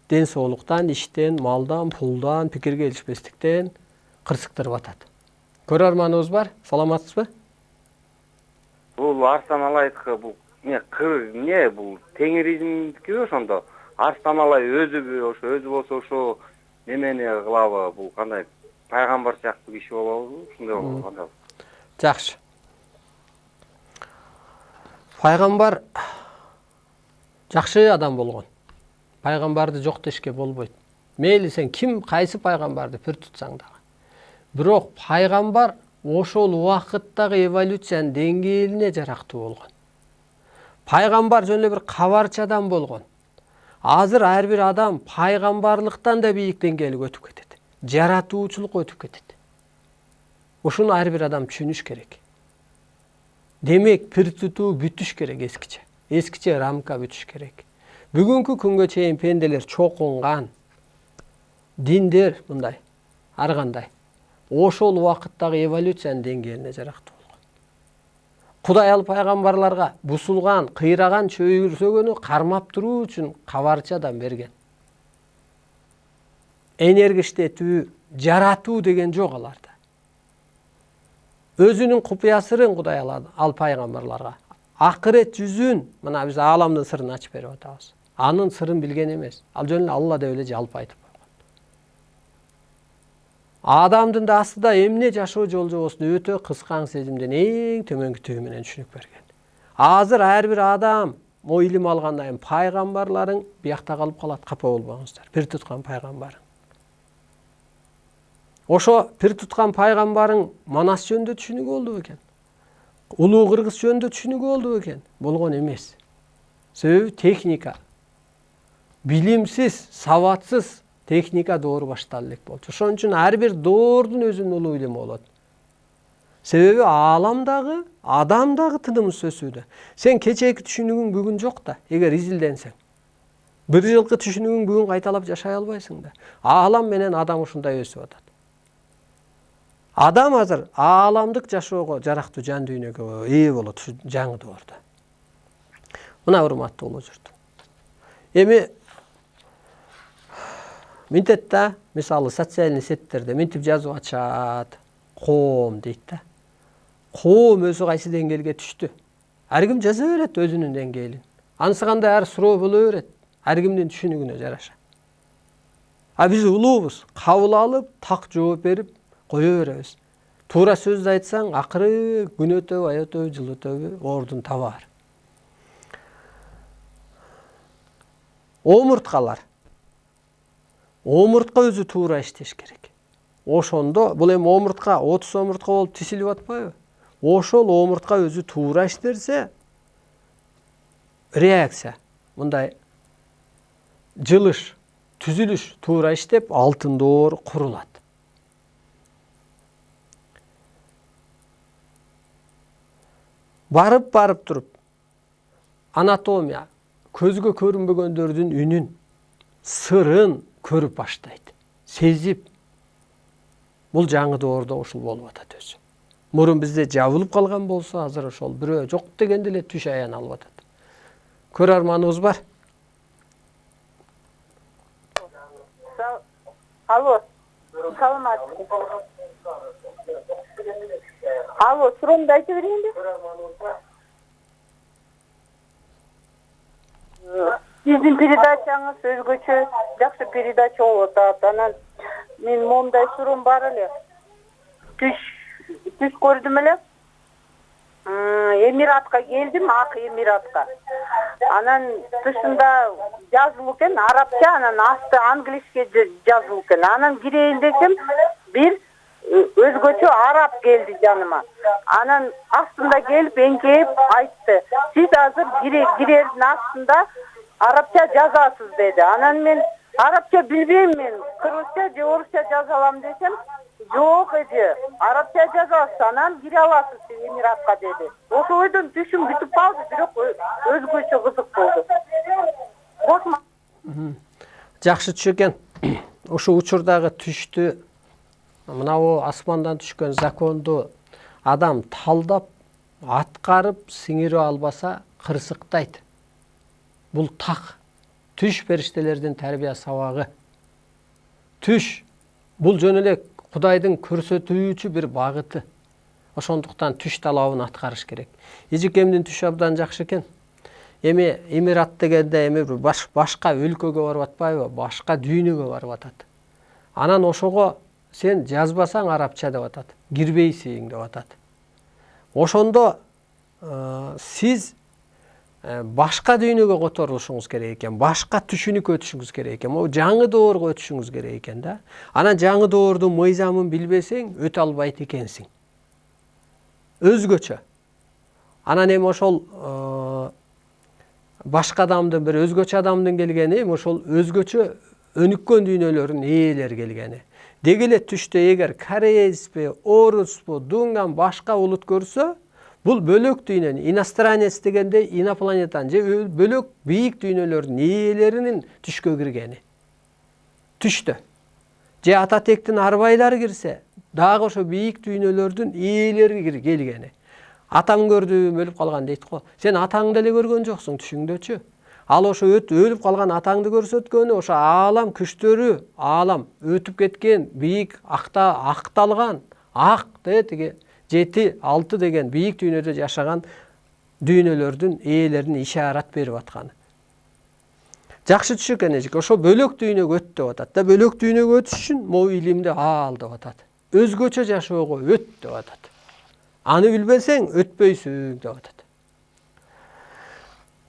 ден соолуктан, иштен, малдан, пулдан, пикир келишпестиктен кырсыктырып атат. Көрөрманыбыз бар? Саламатсызбы? Бул Арстаналайдыкы бул не бул теңиридикиби ошондо? Арстаналай өзүбү, ошо өзү болсо ошо немени кылабы? Бул кандай пайгамбар сыяктуу киши болобу? Ушундай болобу кандай? Жакшы. Пайгамбар жакшы адам болгон. Пайгамбарды жок дешке болбойт. Мейли сен ким, кайсы пайгамбарды пир тутсаң дагы. Бирок пайгамбар ошол убакыттагы эволюциянын деңгээлине жарактуу болгон. Пайгамбар жөн эле бир кабарчадан болгон. Азыр ар бир адам пайгамбарлыктан да бийик деңгээлге өтүп кетет. Жаратуучулукка өтүп кетет. Ушуну ар бир адам түшүнүш керек. Демек, пир тутуу бүтүш керек эскиче. Эскиче рамка бүтүш керек. Бүгүнкү күнгө чейин пенделер чокунган, диндер мындай, ар кандай. Ошол убакыттагы эволюциянын деңгээлине жарактуу болгон. Кудай ал пайгамбарларга бусулган, кыйраган чөйрсөгөнү кармап туруу үчүн кабарчадан берген. Энергия иштетүү, жаратуу деген жок аларда. Өзүнүн купуя сырын Кудай ал пайгамбарларга. Акырет жүзүн, мына биз ааламдын сырын ачып берип атабыз. Анын сырын билген эмес. Ал жөн эле Алла деп эле жалпы айтып койгон. Адамдын да астыда эмне жашоо жолжобосун өтө кыска сезимден эң төмөнкү түбү менен түшүнүп берген. Азыр ар бир адам о илим алгандан кийин пайгамбарларың биякта калып калат, капа болбоңуздар. Пир туткан пайгамбарың. Ошо пир туткан пайгамбарың Манас жөнүндө түшүнүгү болду экен. Улуу Кыргыз жөнүндө түшүнүгү болду экен. Болгон эмес. Себеби техника. Билимсиз, сабатсыз техника доору башталып элек болчу. Ошон үчүн ар бир доордун өзүнүн улуу илими болот. Себеби ааламдагы, адамдагы тынымыз өсүүдө. Сен кечээки түшүнүгүң бүгүн жок да, эгер изилденсең. Бир жылкы түшүнүгүң бүгүн кайталап жашай албайсың да. Аалам менен адам ушундай өсүп атат. Адам азыр ааламдык жашоого, жарактуу жан дүйнөгө ээ болот жаңы доордо. Мына урматтуу улуу журт. Эми минтет да, мисалы социальный сеттерде минтип жазып атышат. Коом дейт да. Коом өзү кайсы деңгээлге түштү. Ар ким жаза берет өзүнүн деңгээлин. Анысы кандай ар суроо боло берет. Ар кимдин түшүнүгүнө жараша. А биз улуубуз. Кабыл алып, так жооп берип кое беребиз. Туура сөздү айтсаң, акыры күн өтөбү, ай өтөбү, жыл өтөбү, ордун табар. Омурткалар. Омуртка өзү туура иштеш керек. Ошондо бул эми омуртка 30 омуртка болуп тисилип атпайбы? Ошол омуртка өзү туура иштелсе, реакция, мындай жылыш, түзүлүш туура иштеп, алтын доор курулат. Барып туруп анатомия көзгө көрүнбөгөндөрдүн үнүн, сырын көрүп баштайт. Сезип, бул жаңы доордо ушул болуп атат өзү. Мурун бизде жабылып калган болсо, азыр ошол бирөө жок дегенде эле түш аян алып атат. Көрөрманыбыз бар. Алло, саламатсызбы? Алло, суроомду айтып берейинби? Сиздин передачаңыз өзгөчө жакшы передача болуп атат. Анан мен моундай суроом бар эле. Түш көрдүм эле. Эмиратка келдим, Ак Эмиратка. Анан тышында жазылуу экен арабча, анан асты англиске жазылуу экен. Анан кирейин десем, бир өзгөчө араб келди жаныма. Анан астында келип эңкейип айтты: "Сиз азыр кирердин астында арабча жазасыз" деди. Анан мен арабча билбейм, мен кыргызча же орусча жаза алам десем, "Жок эди, арабча жазасыз, анан кире аласыз Эмиратка" деди. Ошол ойдон түшүм бүтүп калды, бирок өзгөчө кызык болду. Жакшы түш экен. Ошо учурдагы түштү, мынау асмандан түшкөн законду адам талдап, аткарып, сиңире албаса кырсыктайт. Бул так. Түш периштелердин тарбия сабагы. Түш бул жөн эле Кудайдын көрсөтүүчү бир багыты. Ошондуктан түш талабын аткарыш керек. Эжекемдин түшү абдан жакшы экен. Эми Эмират дегенде эми башка өлкөгө барып атпайбы, башка дүйнөгө барып атат. Анан ошого сен жазбасаң арабча деп атат, кирбейсиң деп атат. Ошондо сиз башка дүйнөгө которулушуңуз керек экен, башка түшүнүккө өтүшүңүз керек экен, жаңы доорго өтүшүңүз керек экен да. Анан жаңы доордун мыйзамын билбесең, өтө албайт экенсиң. Өзгөчө. Анан эми ошол башка адамдын, бир өзгөчө адамдын келгени, ошол өзгөчө өнүккөн дүйнөлөрдүн ээлери келгени. Деги эле түштө эгер корейспи, оруспу, дунган башка улут көрсө, бул бөлөк дүйнөнү, иностранец дегенде инопланетан же бөлөк бийик дүйнөлөрдүн ээлеринин түшкө киргени. Түштө. Же ата тектин арбайлары кирсе, дагы ошо бийик дүйнөлөрдүн ээлери келгени. Атам көрдүм, өлүп калган дейт го. Сен атаңды эле көргөн жоксуң түшүңдөчү. Ал ошо өлүп калган атаңды көрсөткөнү, ошо аалам күчтөрү, аалам өтүп кеткен, бийик акталган, ак деги 7-6 деген бийик дүйнөдө жашаган дүйнөлөрдүн ээлерин ишарат берип атканы. Жакшы түшү экен эжеке. Ошо бөлөк дүйнөгө өт деп атат да, бөлөк дүйнөгө өтүш үчүн могу илимди ал деп атат. Өзгөчө жашоого өт деп атат. Аны билбесең өтпөйсүң деп атат.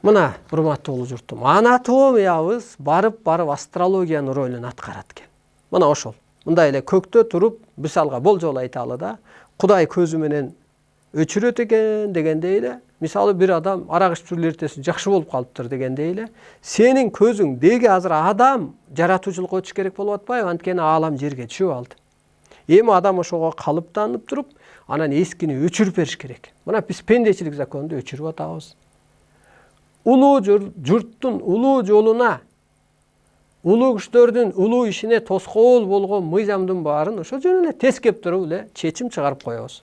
Мына урматтуу улуу журтум, анатомиябыз барып астрологиянын ролун аткарат экен. Мына ошол. Мындай эле көктө туруп, мисалга болжол айталы да, Кудай көзү менен өчүрөт экен дегендей эле, мисалы бир адам арак ичип жүрүп эртеси жакшы болуп калыптыр дегендей эле, сенин көзүң деги азыр адам жаратуучулукка өтүш керек болуп атпайбы? Анткени аалам жерге түшүп алды. Эми адам ошого калыптанып туруп, анан эскини өчүрүп бериш керек. Мына биз пендечилик законунду өчүрүп атабыз. Улуу журттун улуу жолуна, улуу күчтөрдүн улуу ишине тоскоол болгон мыйзамдын баарын ошо жөн эле тескеп туруп эле чечим чыгарып коебуз.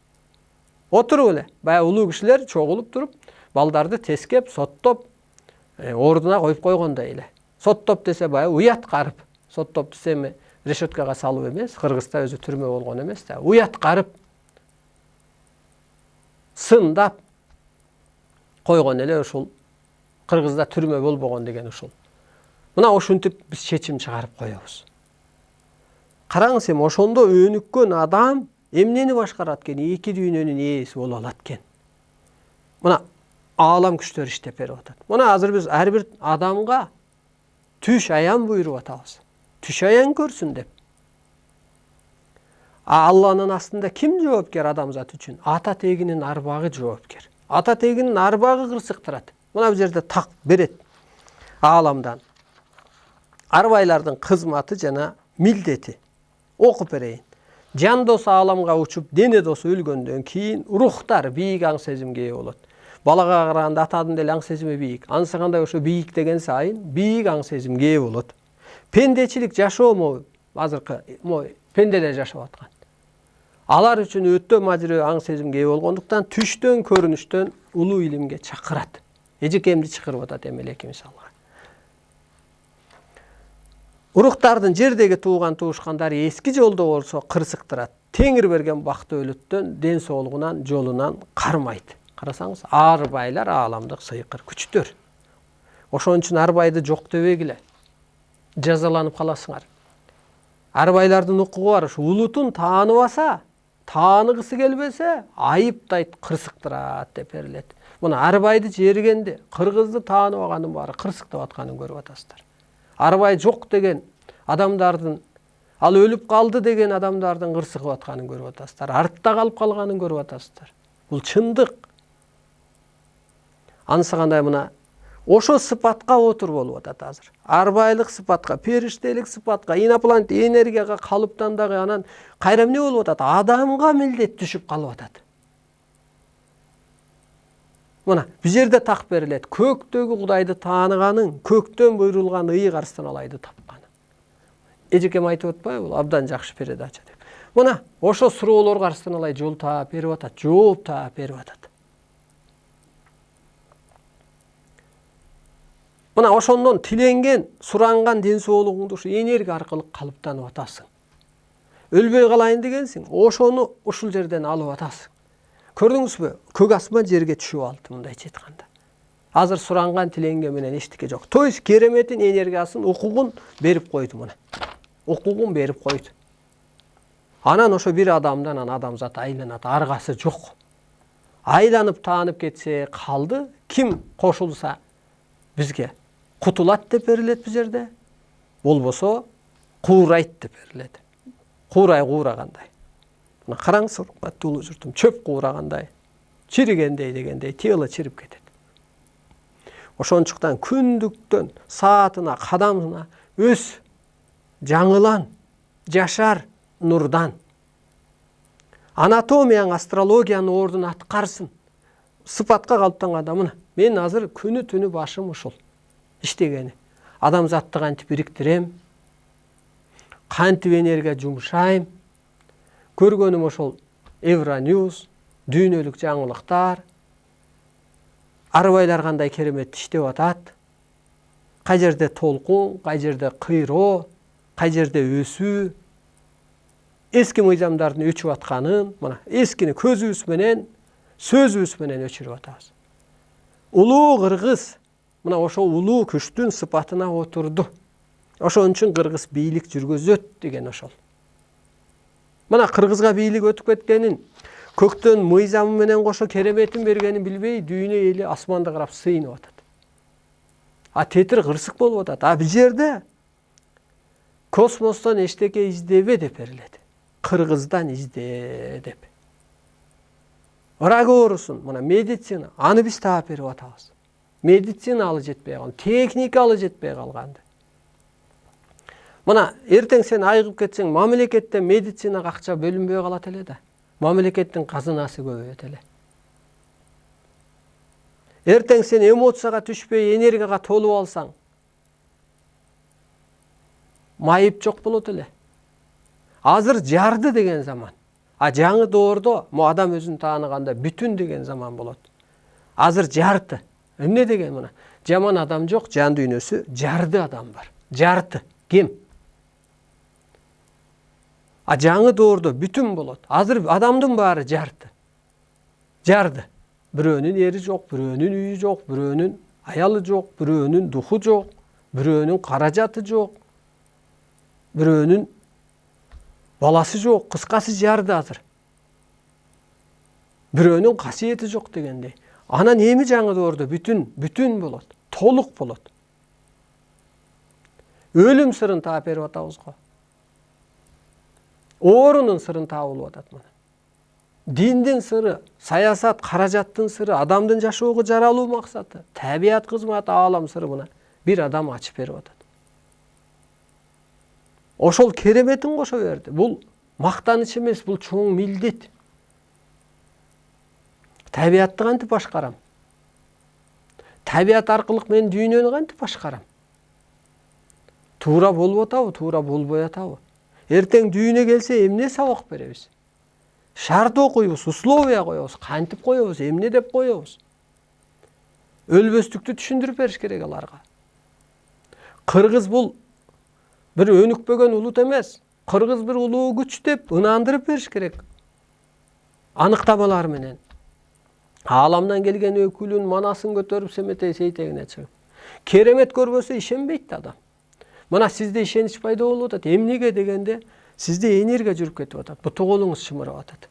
Отуруп эле, баягы улуу кишилер чогулуп туруп, балдарды тескеп, соттоп, ордуна коюп койгондой эле. Соттоп десе баягы уят карып, соттоп десе эми решеткага салып эмес, Кыргызда өзү түрмө болгон эмес да, уят карып, сындап койгон эле ушул Кыргызда түрмө болбогон деген ушул. Мына ошентип биз чечим чыгарып коебуз. Караңыз эми ошондо өнүккөн адам эмнени башкарат экен? Эки дүйнөнүн ээси боло алат экен. Мына аалам күчтөр иштеп берип атат. Мына азыр биз ар бир адамга түш аян буйруп атабыз. Түш аян көрсүн деп. Алланын астында ким жоопкер адамзат үчүн? Ата тегинин арбагы жоопкер. Ата тегинин арбагы кырсыктырат. Мына бул жерде так берет ааламдан. Арбайлардын кызматы жана милдети. Окуп берейин. Жан досу ааламга учуп, дене досу өлгөндөн кийин рухтар бийик аң сезимге ээ болот. Балага караганда атадын деле аң сезими бийик. Анысы кандай ошо бийик деген сайын бийик аң сезимге ээ болот. Пендечилик жашоо азыркы пенделер жашап аткан. Алар үчүн өтө мажырөө аң сезимге ээ болгондуктан түштөн көрүнүштөн улуу илимге чакырат. Эжекемди чакырып атат эмелеки мисалга. Уруктардын жердеги тууган туушкандары эски жолдо болсо кырсыктырат. Теңир берген бакты өлөттөн ден соолугунан, жолунан кармайт. Карасаңыз, арбайлар ааламдык сыйкыр күчтөр. Ошон үчүн арбайды жок дебегиле. Жазаланып каласыңар. Арбайлардын укугу бар, ушу улутун тааныбаса, тааныгысы келбесе, айыптайт, кырсыктырат деп берилет. Мына арбайды жергенде, кыргызды тааныбаганын баары кырсыктап атканын көрүп атасыздар. Арбай жок деген адамдардын, ал өлүп калды деген адамдардын кырсыгып атканын көрүп атасыздар. Артта калып калганын көрүп атасыздар. Бул чындык. Анысы кандай мына ошо сыпатка отур болуп атат азыр. Арбайлык сыпатка, периштелик сыпатка, инопланет энергияга калыптан дагы анан кайра эмне болуп атат? Адамга милдет түшүп калып атат. Мына бул жерде так берилет. Көктөгү Кудайды тааныганын, көктөн буйрулган ыйык арстан алайды тапканы. Эжекем айтып атпайбы? Бул абдан жакшы передача деп. Мына ошо суроолорго арстан алай жол таап берип атат, жооп таап берип атат. Мына ошондон тиленген, суранган ден соолугуңду ушу энергия аркылуу калыптанып атасың. Өлбөй калайын дегенсиң, ошону ушул жерден алып атасың. Көрдүңүзбү? Көк асман жерге түшүп алды мындайча айтканда. Азыр суранган тиленген менен эчтеке жок. То есть кереметтин энергиясын, укугун берип койду мына. Укугун берип койду. Анан ошо бир адамдан адамзат айланат, аргасы жок. Айланып таанып кетсе калды, ким кошулса бизге кутулат деп берилет бул жерде. Болбосо куурайт деп берилет. Куурай куурагандай. Мына караңыз, урматтуу улуу журтум, чөп куурагандай, чиригендей дегендей тыйылы чирип кетет. Ошончуктан күндүктөн саатына, кадамына өс, жаңылан, жашар нурдан. Анатомияң, астрологиянын ордун аткарсын. Сыпатка калыптанганда мына мен азыр күнү түнү башым ушул иштегени. Адамзатты кантип бириктирем, кантип энергия жумшайм. Көргөнүм ошол Евроньюз, дүйнөлүк жаңылыктар, арбайлар кандай керемет иштеп атат, кай жерде толкун, кай жерде кыйроо, кай жерде өсүү, эски мыйзамдардын өчүп атканын, мына эскини көзүбүз менен, сөзүбүз менен өчүрүп атабыз. Улуу кыргыз мына ошо улуу күчтүн сыпатына отурду. Ошон үчүн кыргыз бийлик жүргүзөт деген ошол. Мына кыргызга бийлик өтүп кеткенин, көктөн мыйзамы менен кошо кереметин бергенин билбей, дүйнө эли асманды карап сыйынып атат. Тетир кырсык болуп атат. Бул жерде космостон эчтеке издебе деп берилет. Кыргыздан изде деп. Рак оорусун, мына медицина, аны биз таап берип атабыз. Медицина алы жетпей калган, техника алы жетпей калганды. Мына эртең сен айыгып кетсең, мамлекеттен медицинага акча бөлүнбөй калат эле да. Мамлекеттин казынасы көбөйөт эле. Эртең сен эмоцияга түшпөй, энергияга толуп алсаң, майып жок болот эле. Азыр жарды деген заман. Жаңы доордо мо адам өзүн тааныганда бүтүн деген заман болот. Азыр жарты. Эмне деген мына? Жаман адам жок, жан дүйнөсү жарды адам бар. Жарты. Ким? Жаңы доордо бүтүн болот. Азыр адамдын баары жарты. Жарды. Бирөөнүн ери жок, бирөөнүн үйү жок, бирөөнүн аялы жок, бирөөнүн духу жок, бирөөнүн каражаты жок, бирөөнүн баласы жок, кыскасы жарды азыр. Бирөөнүн касиети жок дегендей. Анан эми жаңы доордо бүтүн болот, толук болот. Өлүм сырын таап берип атабыз го. Оорунун сырын таабылып атат мына. Диндин сыры, саясат, каражаттын сыры, адамдын жашоого жаралуу максаты, табият кызматы, аалам сыры мына бир адам ачып берип атат. Ошол кереметин кошо берди. Бул мактаныч эмес, бул чоң милдет. Табиятты кантип башкарам? Табият аркылуу мен дүйнөнү кантип башкарам? Туура болуп атабы, туура болбой атабы? Эртең дүйнө келсе эмне сабак беребиз? Шарт окуйбуз, условия коебуз, кантип коебуз, эмне деп коебуз? Өлбөстүктү түшүндүрүп бериш керек аларга. Кыргыз бул бир өнүкпөгөн улут эмес. Кыргыз бир улуу күч деп ынандырып бериш керек. Аныктамалар менен. Ааламдан келген өкүлүн манасын көтөрүп семетей сейтегине чыгып. Керемет көрбөсө ишенбейт адам. Мына сизде ишенич пайда болуп атат. Эмнеге дегенде сизде энергия жүрүп кетип атат. Буту колуңуз шымырып атат.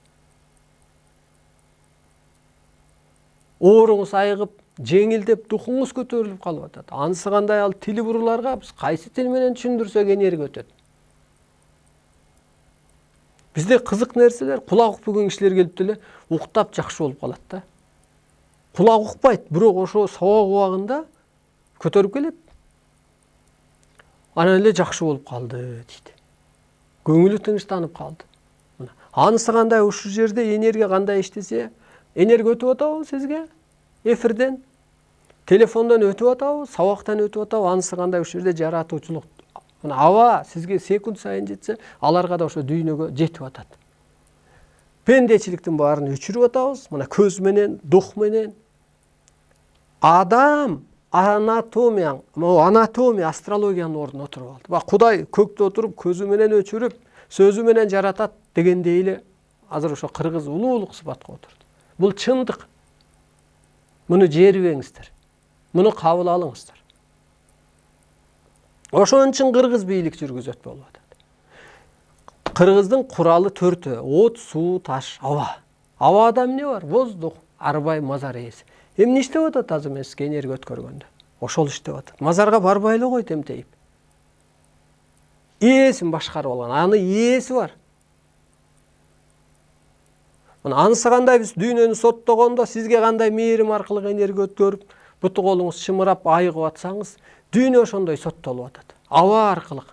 Ооруңуз айыгып, жеңилдеп, духуңуз көтөрүлүп калып атат. Анысы кандай ал тили буруларга биз кайсы тил менен түшүндүрсөк энергия өтөт. Бизде кызык нерселер, кулак укпаган кишилер келип деле уктап жакшы болуп калат да. Кулак укпайт, бирок ошо сабак убагында көтөрүп келет. Анан эле жакшы болуп калды дейт. Көңүлү тынчтанып калды. Мына анысы кандай ушул жерде энергия кандай иштесе, энергия өтүп атабы сизге? Эфирден, телефондон өтүп атабы, сабактан өтүп атабы, анысы кандай ушул жерде жаратуучулук. Мына аба сизге секунд сайын жетсе, аларга да ошо дүйнөгө жетип атат. Пендечиликтин баарын өчүрүп атабыз. Мына көз менен, дух менен. Адам анатомия, астрологиянын ордуна отуруп алды. Бак Кудай көктө отуруп, көзү менен өчүрүп, сөзү менен жаратат дегендей эле азыр ошо кыргыз улуулук сыпатка отурду. Бул чындык. Муну жерибеңиздер. Муну кабыл алыңыздар. Ошон үчүн кыргыз бийлик жүргүзөт болуп атат. Кыргыздын куралы 4: от, суу, таш, аба. Абада эмне бар? Воздух, арбай, мазар ээси. Эмне иштеп атат азыр мен сизге энергия өткөргөндө? Ошол иштеп атат. Мазарга барбай эле койт эмтейип. Ээсин башкарып алган, аны ээси бар. Мына анысы кандай биз дүйнөнү соттогондо сизге кандай мээрим аркылуу энергия өткөрүп, буту колуңуз шымырап, айыгып атсаңыз, дүйнө ошондой соттолуп атат. Аба аркылуу.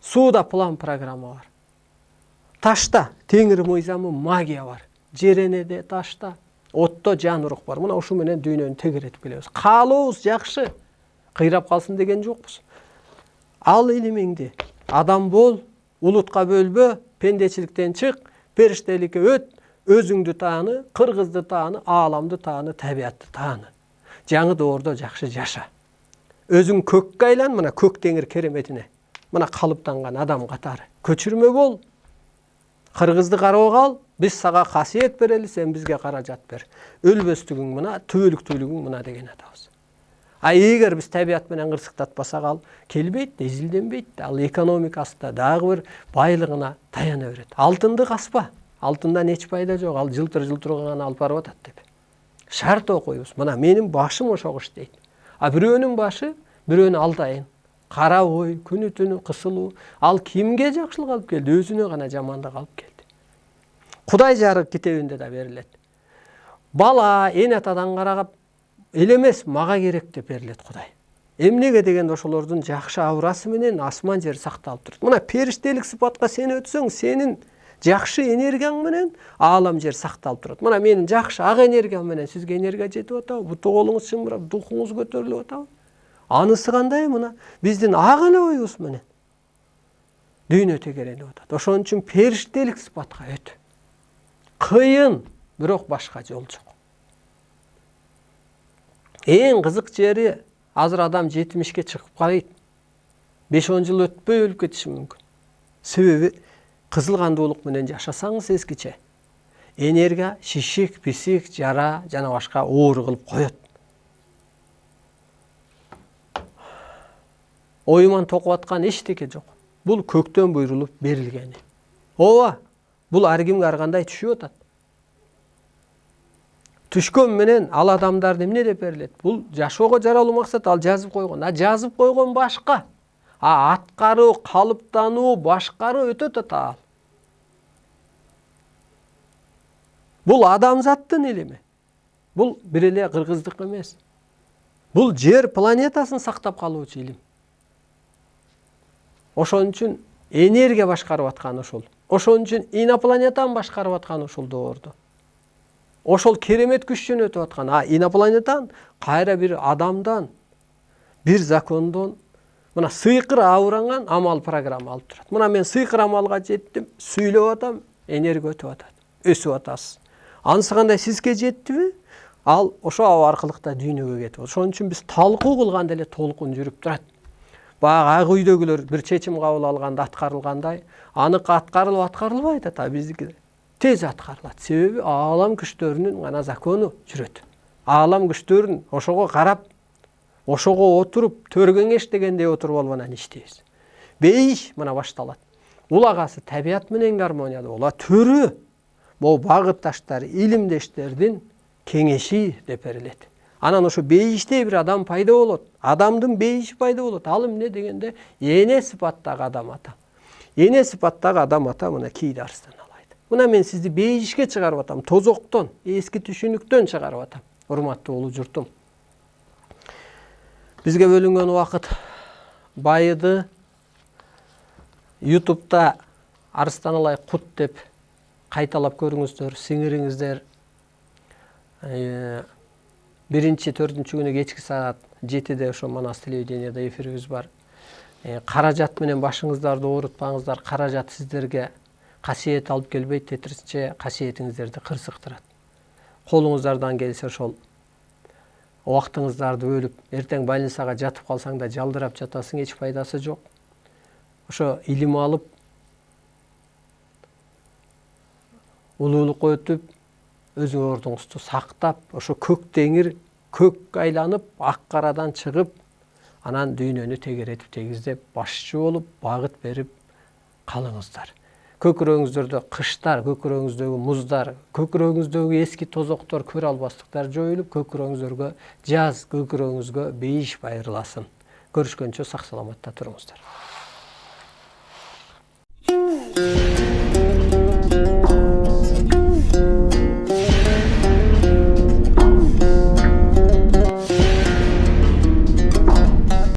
Сууда план программа бар. Ташта теңир мыйзамы магия бар. Жер энеде, ташта, отто жан рух бар. Мына ушу менен дүйнөнү тегеретип келебиз. Каалообуз жакшы. Кыйрап калсын деген жокпуз. Ал илимиңди, адам бол, улутка бөлбө, пендечиликтен чык, периштеликке өт, өзүңдү тааны, кыргызды тааны, ааламды тааны, табиятты тааны. Жаңы доордо жакшы жаша. Өзүң көккө айлан, мына көк теңир кереметине. Мына калыптанган адам катары. Көчүрмө бол. Кыргызды карабак ал, биз сага касиет берели, сен бизге каражат бер. Өлбөстүгүң мына, түбөлүктүүлүгүң мына деген атабыз. Эгер биз табият менен кырсыктатпасак ал келбейт, изилденбейт. Ал экономикасында дагы бир байлыгына таяна берет. Алтынды каспа. Алтындан эч пайда жок. Ал жылтыр гана алып барып атат деп. Шарт окуйбуз. Мына менин башым ошого иштейт. Бирөөнүн башы бирөөнү алдайын. Кара ой, күнү түнү кысылуу. Ал кимге жакшылык алып келди? Өзүнө гана жамандык алып келди. Кудай жарык китебинде да берилет. Бала эне атадан карап элемес мага керек деп берилет Кудай. Эмнеге дегенде ошолордун жакшы аурасы менен асман жер сакталып турат. Мына периштелик сыпатка сен өтсөң, сенин жакшы энергияң менен аалам жер сакталып турат. Мына менин жакшы ак энергиям менен сизге энергия жетип атабы? Буту колуңуз чымырап, духуңуз көтөрүлүп атабы? Анысы кандай? Мына биздин ак эле оюбуз менен дүйнө тегеренип атат. Ошон үчүн периштелик сыпатка өт. Кыйын, бирок башка жол жок. Эң кызык жери азыр адам 70ке чыгып калайт. 5-10 жыл өтпөй өлүп кетиши мүмкүн. Себеби кызыл кандуулук менен жашасаңыз эскиче энергия шишик, писик, жара жана башка оору кылып коет. Оюман токуп аткан эчтеке жок. Бул көктөн буйрулуп берилгени. Ооба, бул ар кимге ар кандай түшүп атат. Түшкөн менен ал адамдарды эмне деп берилет? Бул жашоого жаралуу максат, ал жазып койгон. Жазып койгон башка. Аткаруу, калыптануу, башкаруу өтө татаал. Бул адамзаттын илими. Бул бир эле кыргыздык эмес. Бул жер планетасын сактап калуучу илим. Ошон үчүн энергия башкарып аткан ошол. Ошон үчүн инопланетаны башкарып аткан ошол доордо. Ошол керемет күчтөн өтүп аткан. Инопланетан кайра бир адамдан, бир закондон, мына сыйкыр ауранган амал программа алып турат. Мына мен сыйкыр амалга жеттим, сүйлөп атам, энергия өтүп атат, өсүп атасыз. Анысы кандай сизге жеттиби? Ал ошо аркылык да дүйнөгө кетип. Ошон үчүн биз талкуу кылганда эле толкун жүрүп турат. Баягы ак үйдөгүлөр бир чечим кабыл алганда аткарылгандай, аныкы аткарылбайт ата, биздики тез аткарылат. Себеби аалам күчтөрүнүн гана закону жүрөт. Аалам күчтөрүн ошого карап, ошого отуруп, төргеңеш дегендей отуруп алып анан иштейбиз. Бейиш мына башталат. Улагасы табият менен гармонияда болот. Төрү могу багытташтар, илимдештердин кеңеши деп берилет. Анан ошо бейиштей бир адам пайда болот. Адамдын бейиши пайда болот. Ал эмне дегенде эне сыпаттагы адам ата. Эне сыпаттагы адам ата мына кийде арстан алайт. Мына мен сизди бейишке чыгарып атам, тозоктон, эски түшүнүктөн чыгарып атам. Урматтуу улуу журтум. Бизге бөлүнгөн убакыт байыды. YouTube'да Арстаналай кут деп кайталап көрүңүздөр, сиңириңиздер. 1-4 күнү кечки саат 7-де ошо Манас телевиденияда эфирибиз бар. Каражат менен башыңыздарды оорутпаңыздар. Каражат сиздерге касиет алып келбейт, тетирисинче касиетиңиздерди кырсыктырат. Колуңуздардан келсе ошол убактыңыздарды бөлүп, эртең больницага жатып калсаң да жалдырап жатасың, эч пайдасы жок. Ошо илим алып, улуулукка өтүп, өзүң ордуңузду сактап, ошо көк деңир көк айланып, ак карадан чыгып, анан дүйнөнү тегеретип тегиздеп, башчы болуп, багыт берип калыңыздар. Көкүрөгүңүздөрдө кыштар, көкүрөгүңүздөгү муздар, көкүрөгүңүздөгү эски тозоктор, көрө албастыктар жоюлуп, көкүрөгүңүздөргө жаз, көкүрөгүңүзгө бейиш байырыласын. Көрүшкөнчө сак саламатта туруңуздар.